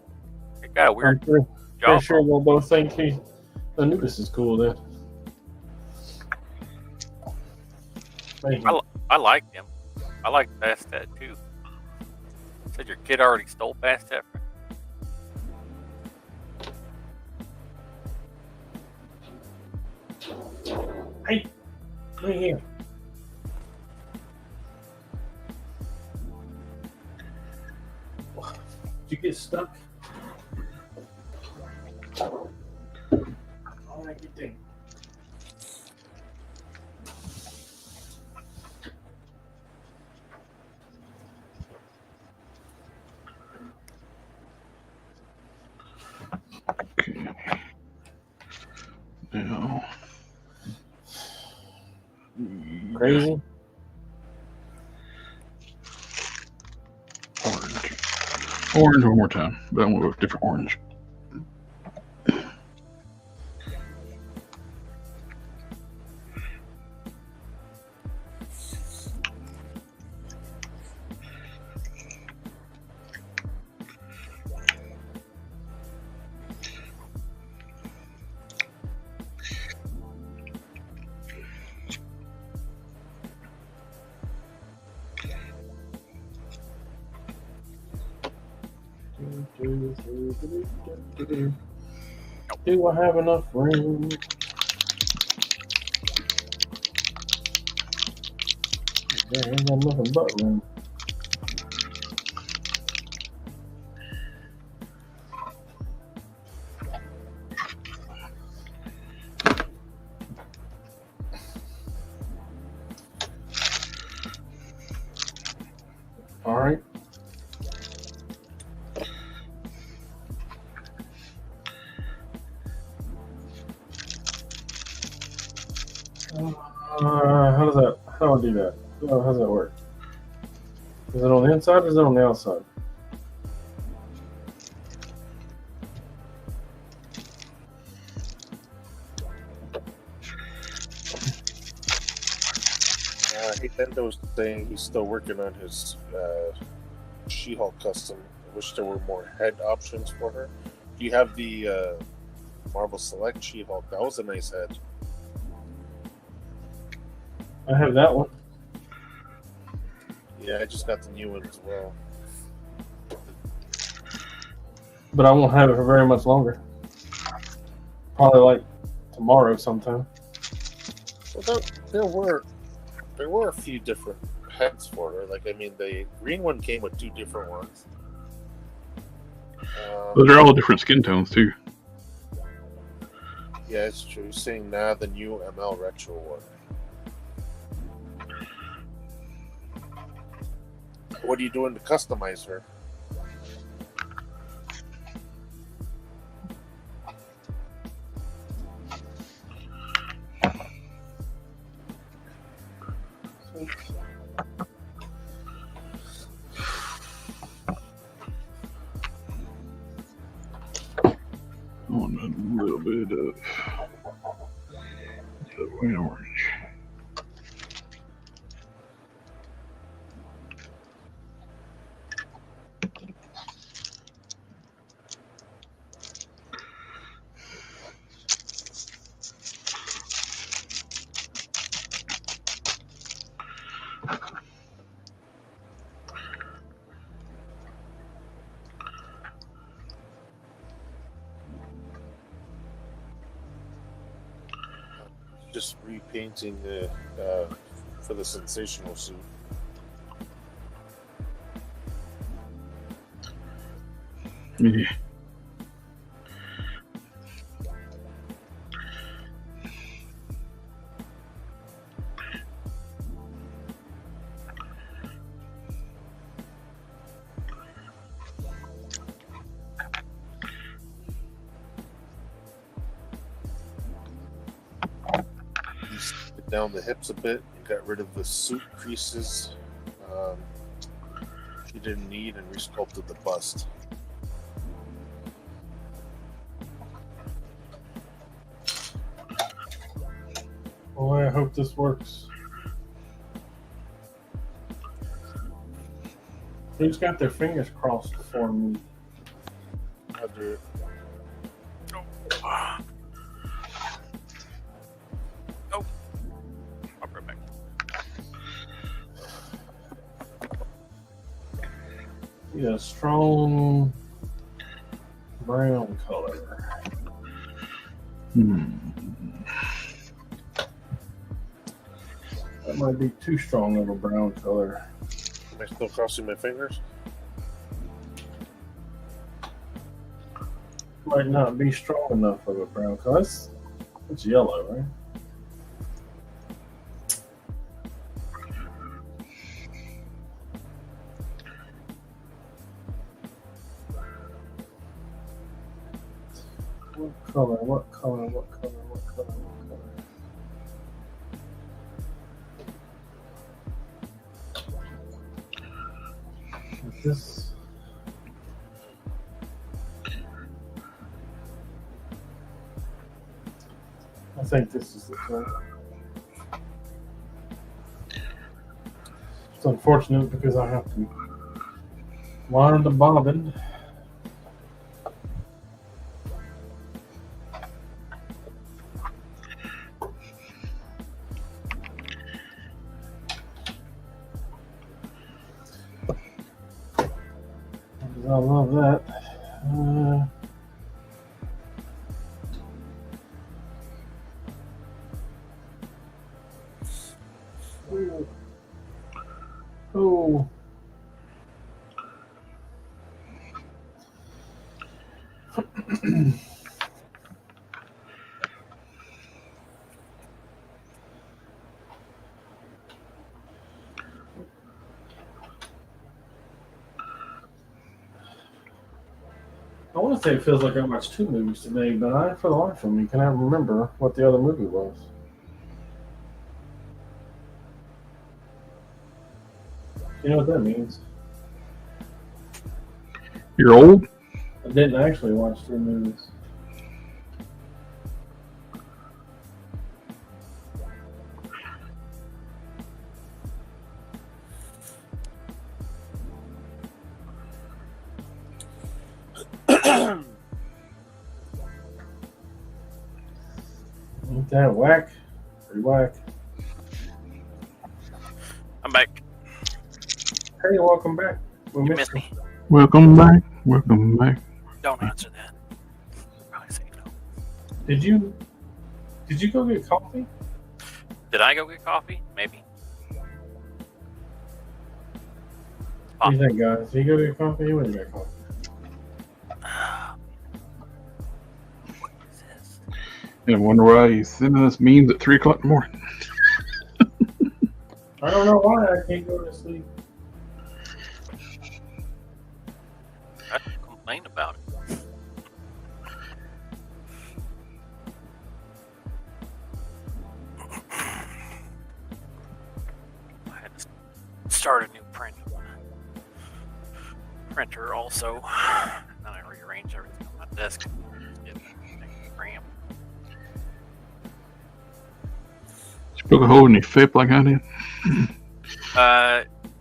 It got a I'm weird pretty job. sure we'll both think Anubis is cool then. Thank you. I liked him. I liked Bastet too. Said your kid already stole Bastet. Hey, right here. Did you get stuck? All right, good thing. Okay. Now. Crazy. Orange one more time, but I want to go with different orange. Do I have enough room? There ain't got nothing but room. All right. How do I do that? How does that work? Is it on the inside or is it on the outside? Nintendo was saying he's still working on his She-Hulk custom. I wish there were more head options for her. Do you have the Marvel Select She-Hulk? That was a nice head. I have that one. Yeah, I just got the new one as well. But I won't have it for very much longer. Probably like tomorrow sometime. Well, there were a few different heads for her. Like, I mean, the green one came with 2 different ones. Those are all different skin tones too. Yeah, it's true. He's saying now the new ML Retro one. What are you doing to customize her? On a little bit of the orange. Just repainting for the sensational suit. Yeah. Down the hips a bit and got rid of the suit creases she didn't need and resculpted the bust. Boy, I hope this works. Who's got their fingers crossed for me? I'll do it. Yeah, strong brown color. That might be too strong of a brown color. Am I still crossing my fingers? Might not be strong enough of a brown color. It's yellow, right? What color? Is this? I think this is the color. It's unfortunate because I have to wire the bobbin. I love that. Oh. I want to say it feels like I watched 2 movies today, but I, for the life of me, cannot remember what the other movie was. You know what that means? You're old? I didn't actually watch 3 movies. Ain't that whack? Pretty whack. I'm back. Hey, welcome back. We You missed missed me. Welcome back. Welcome back. Don't answer that. Probably say no. Did you go get coffee? Did I go get coffee? Maybe. What do you think, guys? Did you go get coffee? You wouldn't get coffee. What is this? And I wonder why he's sending us memes at 3 o'clock in the morning. I don't know why I can't go to sleep. I don't complain about it. I had to start a new printer also. Then I rearranged everything on my desk. Get cramped. You poke a hole in your FIP like I did?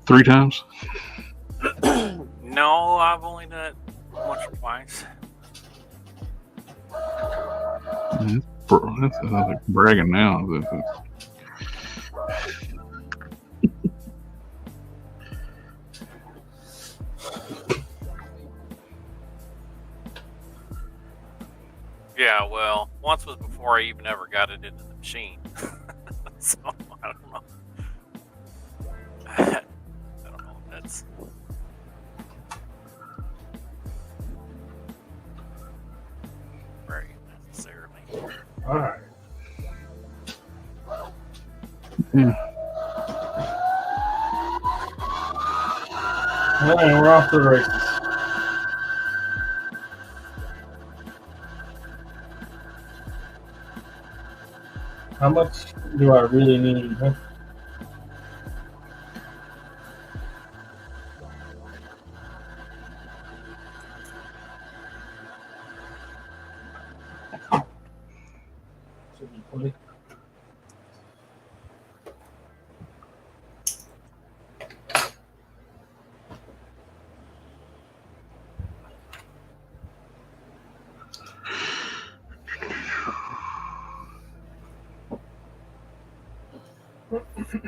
3 times? No, I've only done it once or twice. That's like bragging now. Yeah, well, once was before I even ever got it into the machine. So, I don't know. I don't know if that's... right, necessarily. Alright. Yeah. Alright, we're off to the races. How much do I really need? Huh? Should be plenty.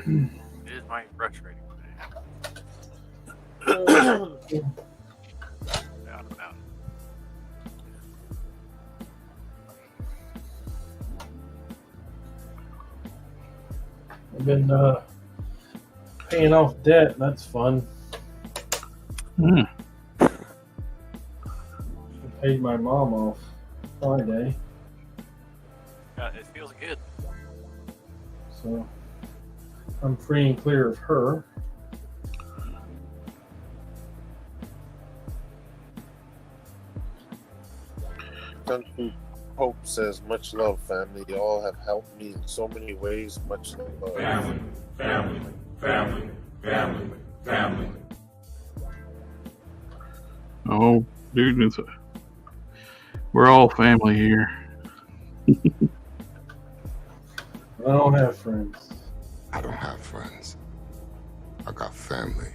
It is my frustrating. Doubt about it. I've been paying off debt. That's fun. Mm. I paid my mom off Friday, Yeah, it feels good. so I'm free and clear of her. Kung Fu Pope says, much love, family. You all have helped me in so many ways. Much love. Family, family, family, family, family. Oh, dude, we're all family here. I don't have friends. I don't have friends. I got family.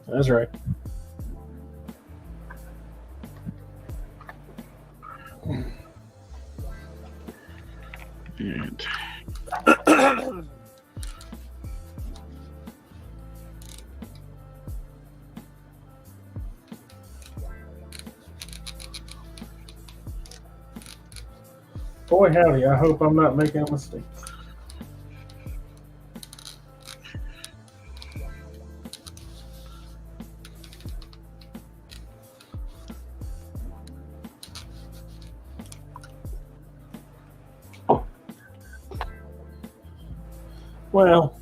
That's right. And Boy, howdy, I hope I'm not making a mistake. Well,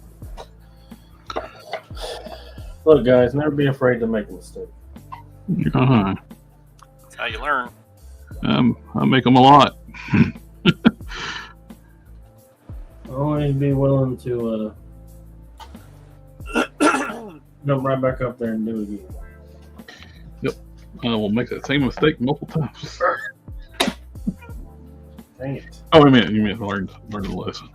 look, guys, never be afraid to make a mistake. Uh-huh. That's how you learn. I make them a lot. Always be willing to jump right back up there and do it again. Yep. I will make that same mistake multiple times. Dang it. Oh, you meant learn the lesson.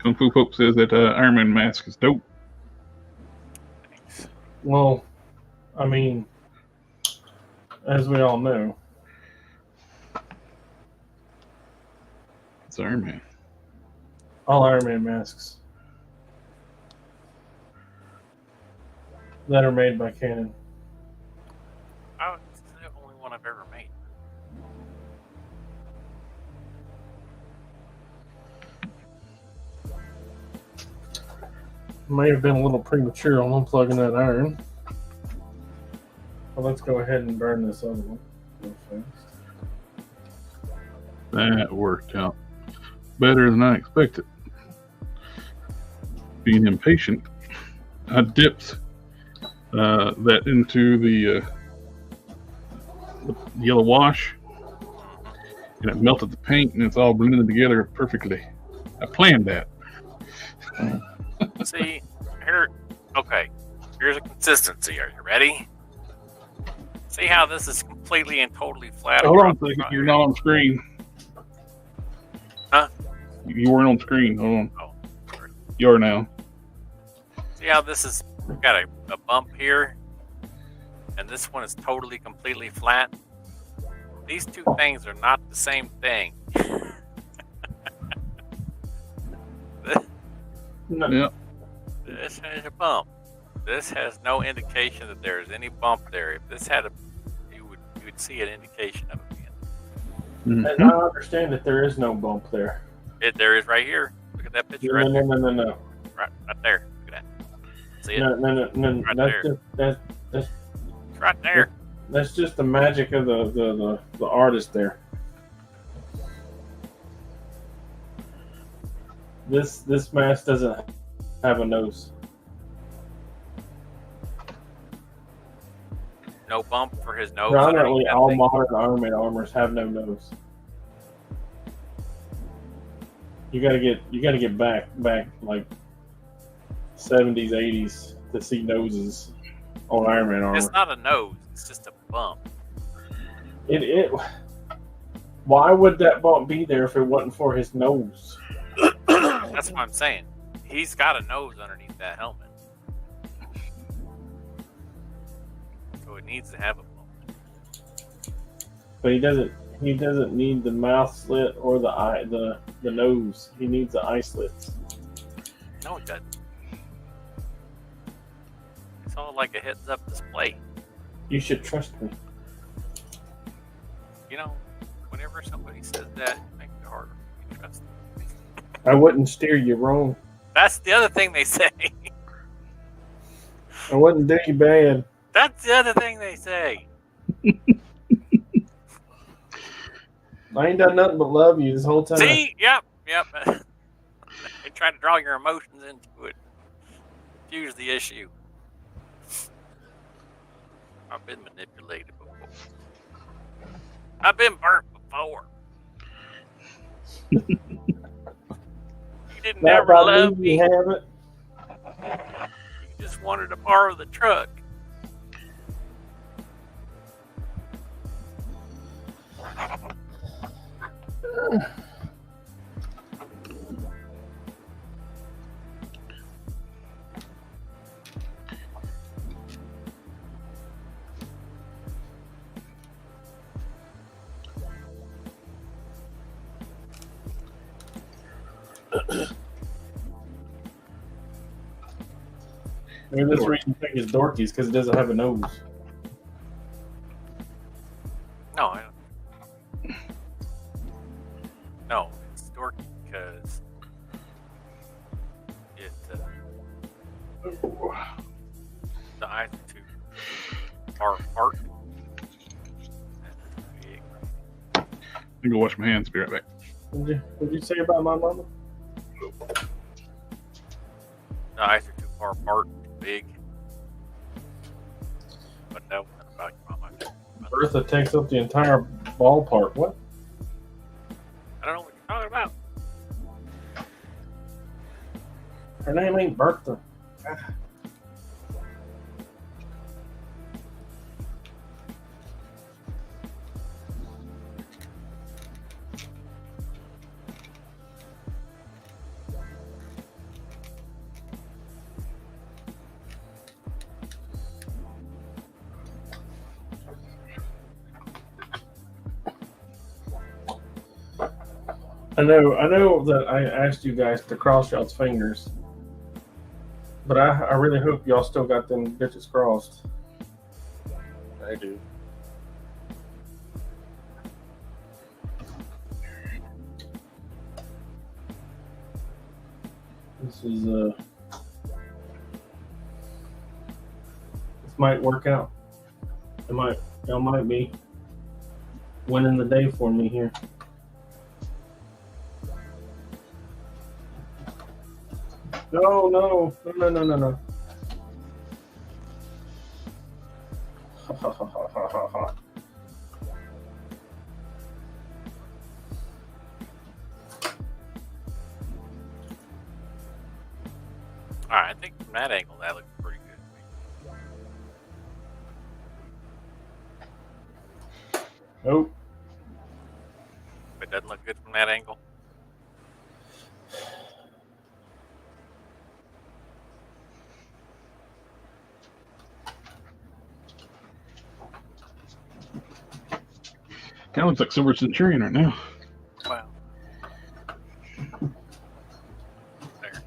Kung Fu Pope says that Iron Man mask is dope. Well, I mean, as we all know, It's Iron Man. all Iron Man masks that are made by Canon. Oh, it's the only one I've ever made. May have been a little premature on unplugging that iron. But let's go ahead and burn this other one real fast. That worked out better than I expected. Being impatient, I dipped that into the yellow wash, and it melted the paint, and it's all blended together perfectly. I planned that. See, here, okay, here's a consistency. Are you ready? See how this is completely and totally flat? Hold on a across the second. front? You're not on screen. Huh? You weren't on screen. Hold on. Oh, sorry. You are now. See how this is got a bump here, and this one is totally, completely flat? These two things are not the same thing. No. Yep. This has a bump. This has no indication that there is any bump there. If this had you would see an indication of it being. And I understand that there is no bump there. There is right here. Look at that picture right No, no, no, no. right there. Look at that. See it? No. Right That's there. just It's right there. that's just the magic of the artist there. This mask doesn't have a nose. No bump for his nose. Predominantly, underneath that all thing. modern Iron Man armors have no nose. You gotta get back like 70s, 80s to see noses on Iron Man armor. It's not a nose. It's just a bump. It. Why would that bump be there if it wasn't for his nose? That's what I'm saying. He's got a nose underneath that helmet, so it needs to have a bump. But he doesn't need the mouth slit or the eye, the nose. He needs the eye slits. No, it doesn't. It's all like a heads-up display. You should trust me. You know, whenever somebody says that, it makes it harder for me to trust them. I wouldn't steer you wrong. That's the other thing they say. I wouldn't do you bad. That's the other thing they say. I ain't done nothing but love you this whole time. See? Yep. They try to draw your emotions into it. Confuse the issue. I've been manipulated before. I've been burnt before. You didn't Not ever by love me, me. you haven't. You just wanted to borrow the truck. Maybe that's the reason you think it's dorky, because it doesn't have a nose. No, no, it's dorky because it the eyes are too far apart. I'm gonna go wash my hands. Be right back. What'd you say about my mama? The eyes are too far apart, too big. But no, not about your mama. Bertha takes up the entire ballpark. What? I don't know what you're talking about. Her name ain't Bertha. I know that I asked you guys to cross y'all's fingers, but I really hope y'all still got them bitches crossed. I do. This is this might work out. Y'all might be winning the day for me here. No. Alright, I think from that angle that looks pretty good. Nope. It doesn't look good from that angle. Kind of looks like Silver Centurion right now. Wow. There.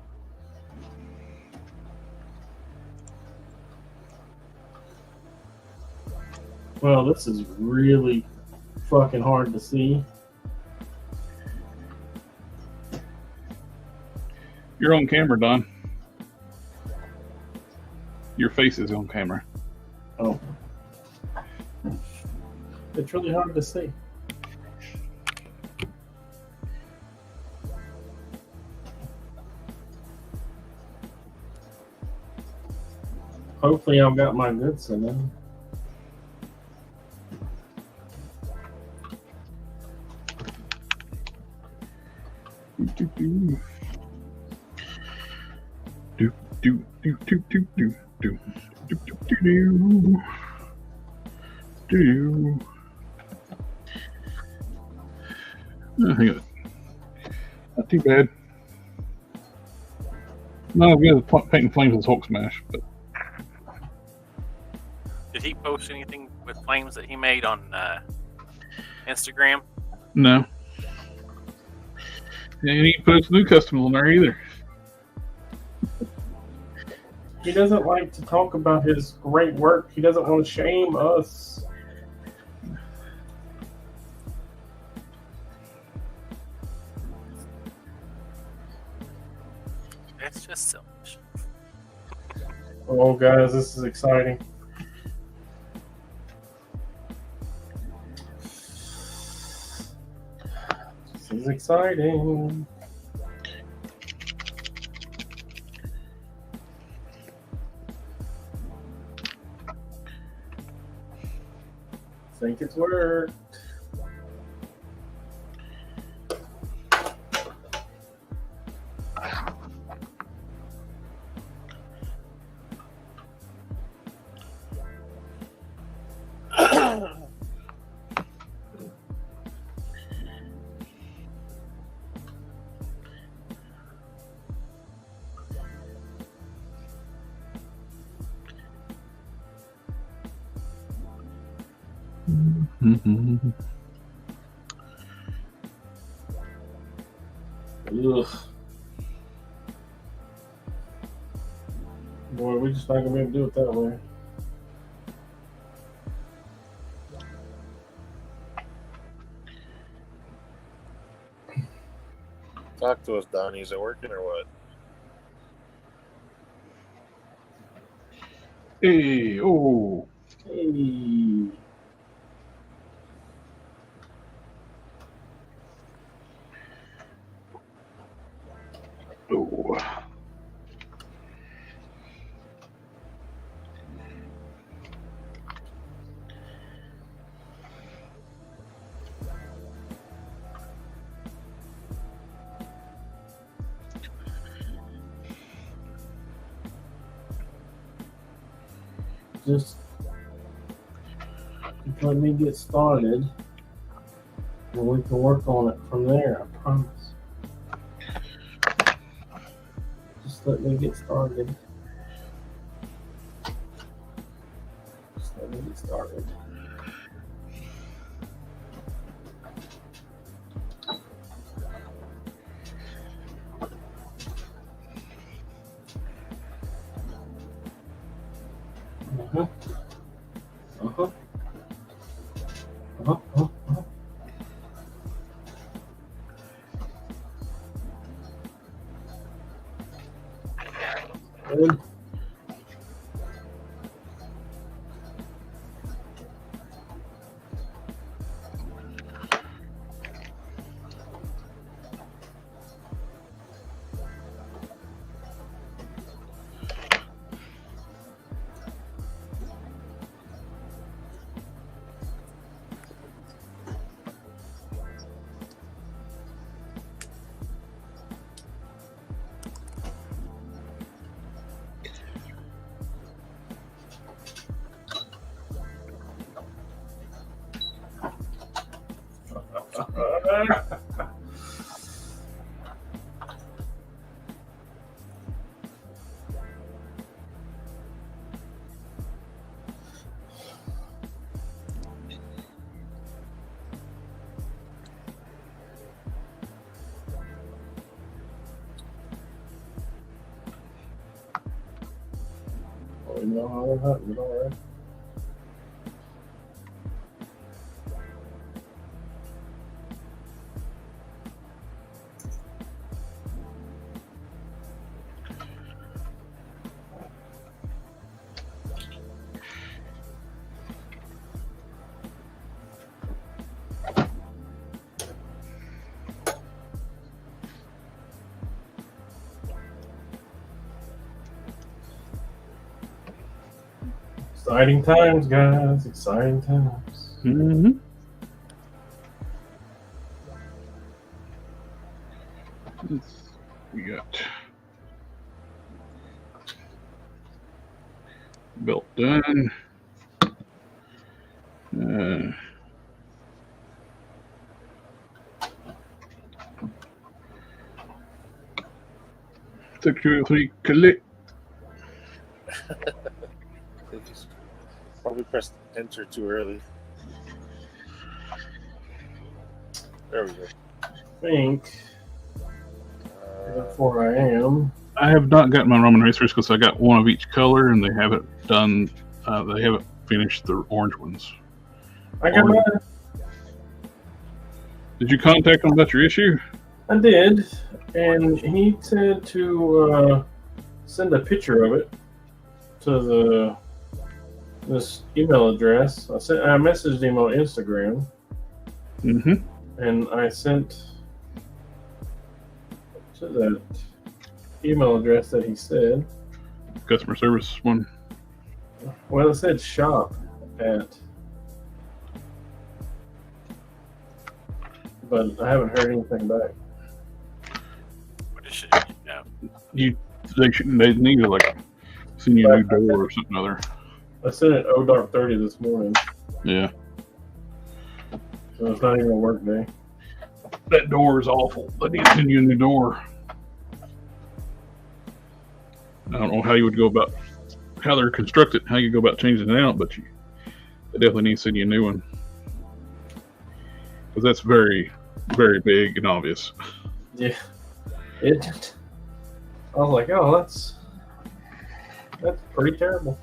Well, this is really fucking hard to see. You're on camera, Don. Your face is on camera. Oh. It's really hard to see. Hopefully I've got my goods in there. Not too bad. Not as good as painting flames as Hulk Smash, but Did he post anything with flames that he made on Instagram? no. And he didn't put new customers on there either. He doesn't like to talk about his great work. He doesn't want to shame us. It's just selfish. Oh, guys, this is exciting. This is exciting. I think it's worked. Ugh. Boy, we just not gonna be able to do it that way. Talk to us, Donnie. Is it working or what? Hey, oh. Hey. Oh. Just let me get started, and we can work on it from there. I promise. Just let me get started. Just let me get started. Uh-huh. Uh-huh. Uh-huh. Uh-huh. Good. You know how that happened, all right? Exciting times, guys. Exciting times. Mm-hmm. We got belt done. Took 2 or 3 collect. They just probably pressed enter too early. There we go. I think before I am. I have not gotten my Roman racers because I got one of each color, and they haven't done. They haven't finished the orange ones. I got mine. Did you contact him about your issue? I did, and he said to send a picture of it to this email address. I messaged him on Instagram. Mm-hmm. And I sent to that email address that he said. Customer service one. Well, it said shop at, but I haven't heard anything back. What is it? Yeah. They need to like send you a new door or something other. I sent it dark 30 this morning. Yeah. So it's not even a work day. That door is awful. They need to send you a new door. I don't know how you would go about how they're constructed, how you go about changing it out, but they definitely need to send you a new one. Because that's very, very big and obvious. Yeah. I was like, oh, That's pretty terrible.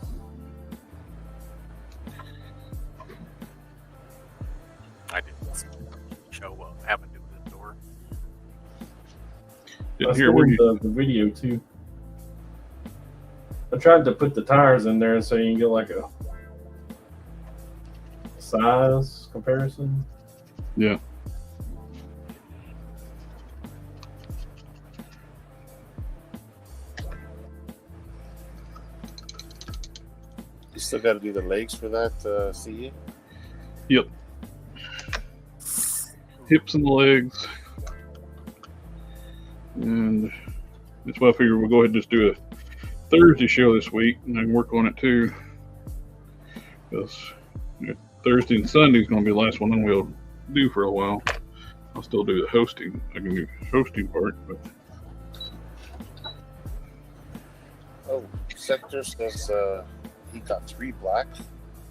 I didn't show what happened to the door. Didn't I hear what you. the video too. I tried to put the tires in there so you can get like a size comparison. Yeah. You still got to do the legs for that, CE? Yep. Hips and legs. And that's why I figured we'll go ahead and just do a Thursday show this week, and I can work on it too. Because Thursday and Sunday is going to be the last one we'll do for a while. I'll still do the hosting. I can do the hosting part, but Sector says he got 3 black,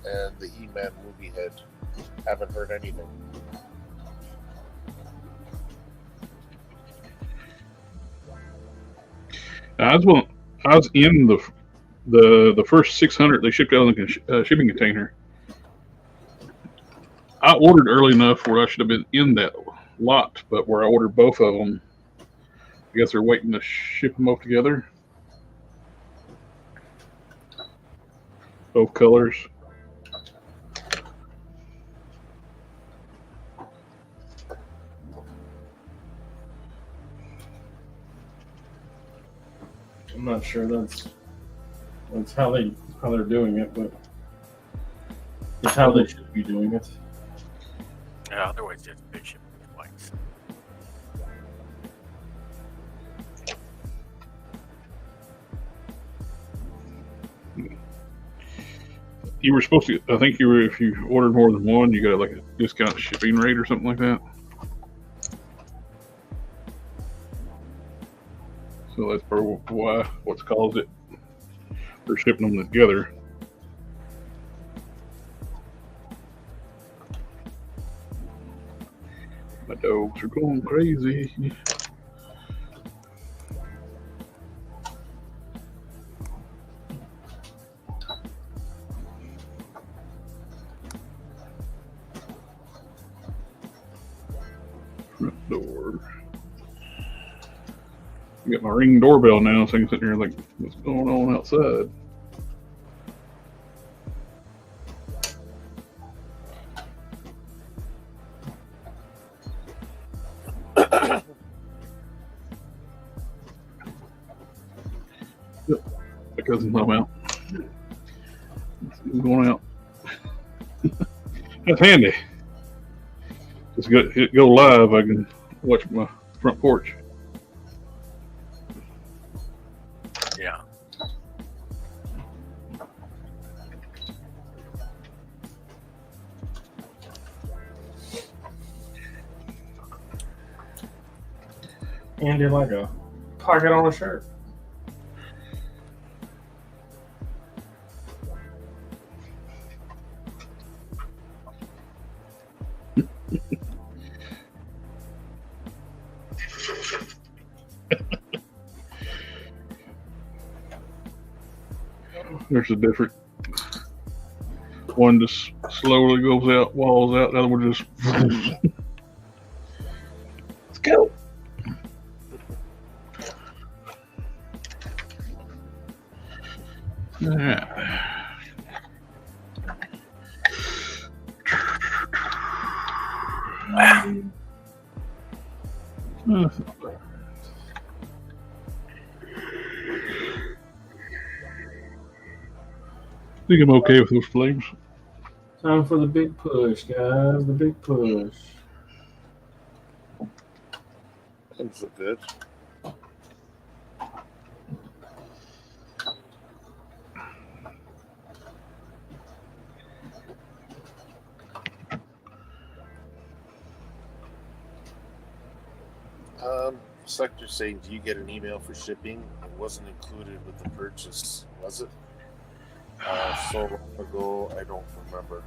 and the E-Man movie head. Haven't heard anything. I was in the first 600 they shipped out of the shipping container. I ordered early enough where I should have been in that lot, but where I ordered both of them, I guess they're waiting to ship them both together. Both colors. I'm not sure that's how they're doing it, but it's how they should be doing it. Yeah, otherwise you have to pay shipping twice. You were supposed to, I think you were, if you ordered more than one, you got like a discount shipping rate or something like that. So that's probably what's caused it. They're shipping them together. My dogs are going crazy. Front door. I got my Ring doorbell now, so I can sit there like, what's going on outside? Yep, my cousin's not out. He's going out. That's handy. Just go live. I can watch my front porch. Yeah. And you're like a pocket on a shirt. There's a different one just slowly goes out, walls out, the other one just let's go. Alright. I think I'm okay with those flames. Time for the big push, guys. The big push. Things look good. Sector saying, do you get an email for shipping? It wasn't included with the purchase, was it? So long ago, I don't remember.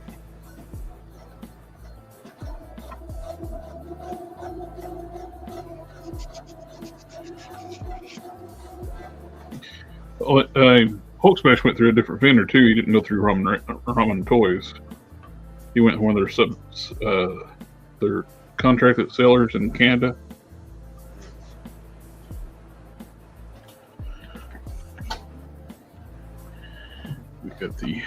Hulk Smash went through a different vendor too. He didn't go through Ramen Toys. He went to one of their contracted sellers in Canada. We got the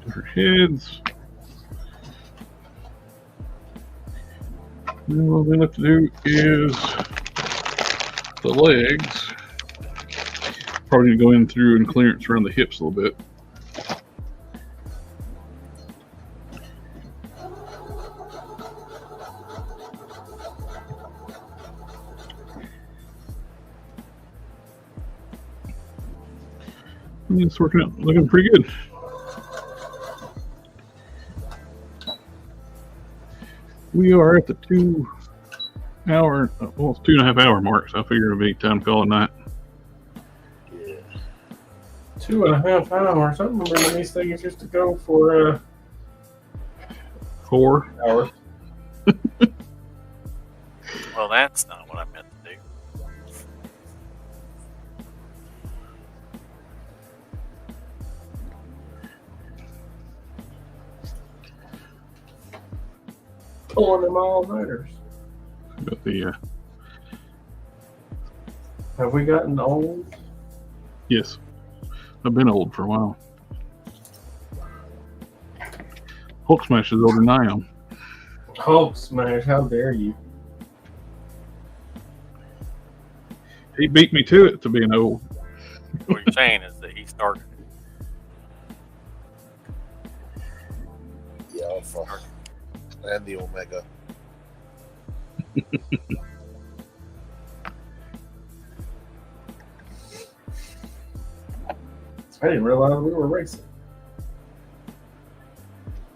different heads. And what we have to do is the legs. Probably need to go in through and clearance around the hips a little bit. It's working out, looking pretty good. We are at the 2 hour, well, it's 2.5 hour mark, so I figure it'll be time to call it night. Yeah. 2.5 hours. I remember when these things used to go for 4 hours. Well, that's not what I meant to do. Pulling them all-nighters. Got the, Have we gotten old? yes. I've been old for a while. Hulk Smash is older than I am. Hulk Smash, how dare you? He beat me to it to being old. What you're saying is that he started. The Alpha and the Omega. I didn't realize we were racing.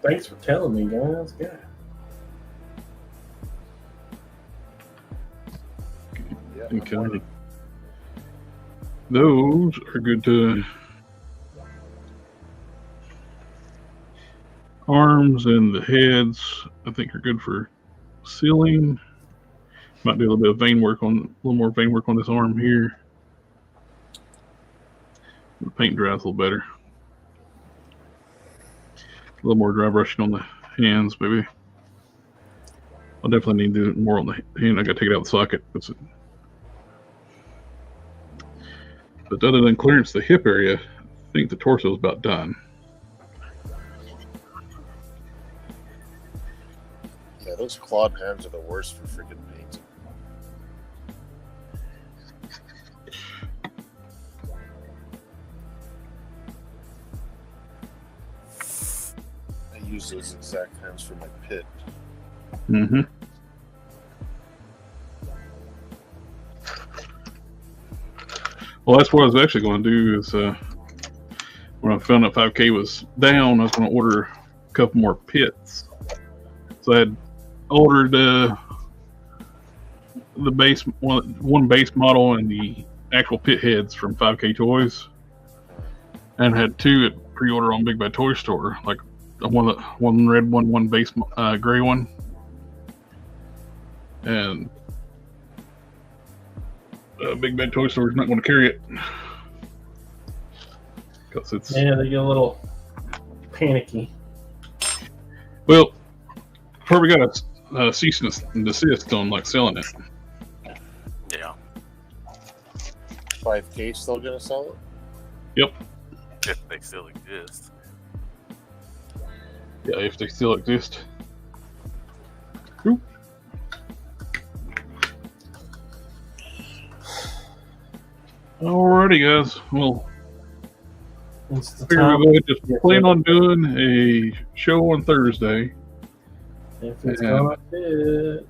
Thanks for telling me, guys. Yeah. Yeah, Okay. Those are good to arms, and the heads I think are good for sealing. Might do a little bit of vein work on, a little more vein work on this arm here. The paint dries a little better. A little more dry brushing on the hands, maybe. I'll definitely need to do more on the hand. I gotta take it out of the socket. But other than clearance the hip area, I think the torso is about done. Yeah, those clawed hands are the worst for freaking painting. I use those exact hands for my pit. Mm-hmm. Well, that's what I was actually going to do is when I found out 5K was down, I was going to order a couple more pits. So I had ordered the base one base model and the actual pit heads from 5K Toys, and had 2 at pre-order on Big Bad Toy Store, like one red one base gray one, and Big Bad Toy Store is not going to carry it because it's Yeah, they get a little panicky. well. Probably got a cease and desist on like selling it. Yeah. 5K still gonna sell it? Yep. If they still exist. Yeah, if they still exist. Oop. Alrighty, guys. Well, It's the figure time. we'll go ahead and just Yeah. plan on doing a show on Thursday. If it's Yeah. gonna fit.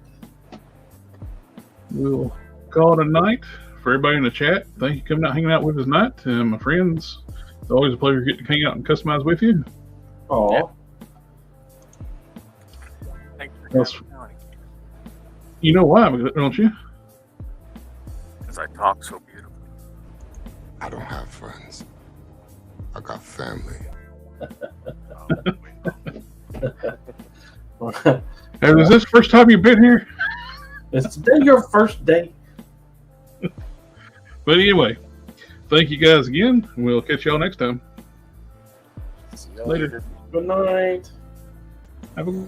We'll call it a night. For everybody in the chat, thank you for coming out, hanging out with us tonight. And my friends, it's always a pleasure getting to hang out and customize with you. Aw. Yeah. Thanks for Yes. coming on. You know why, don't you? Because I talk so beautifully. I don't have friends. I got family. And is this the first time you've been here? Is today your first day? But anyway, thank you guys again. We'll catch y'all next time. See y'all Later. later. Good night. Have a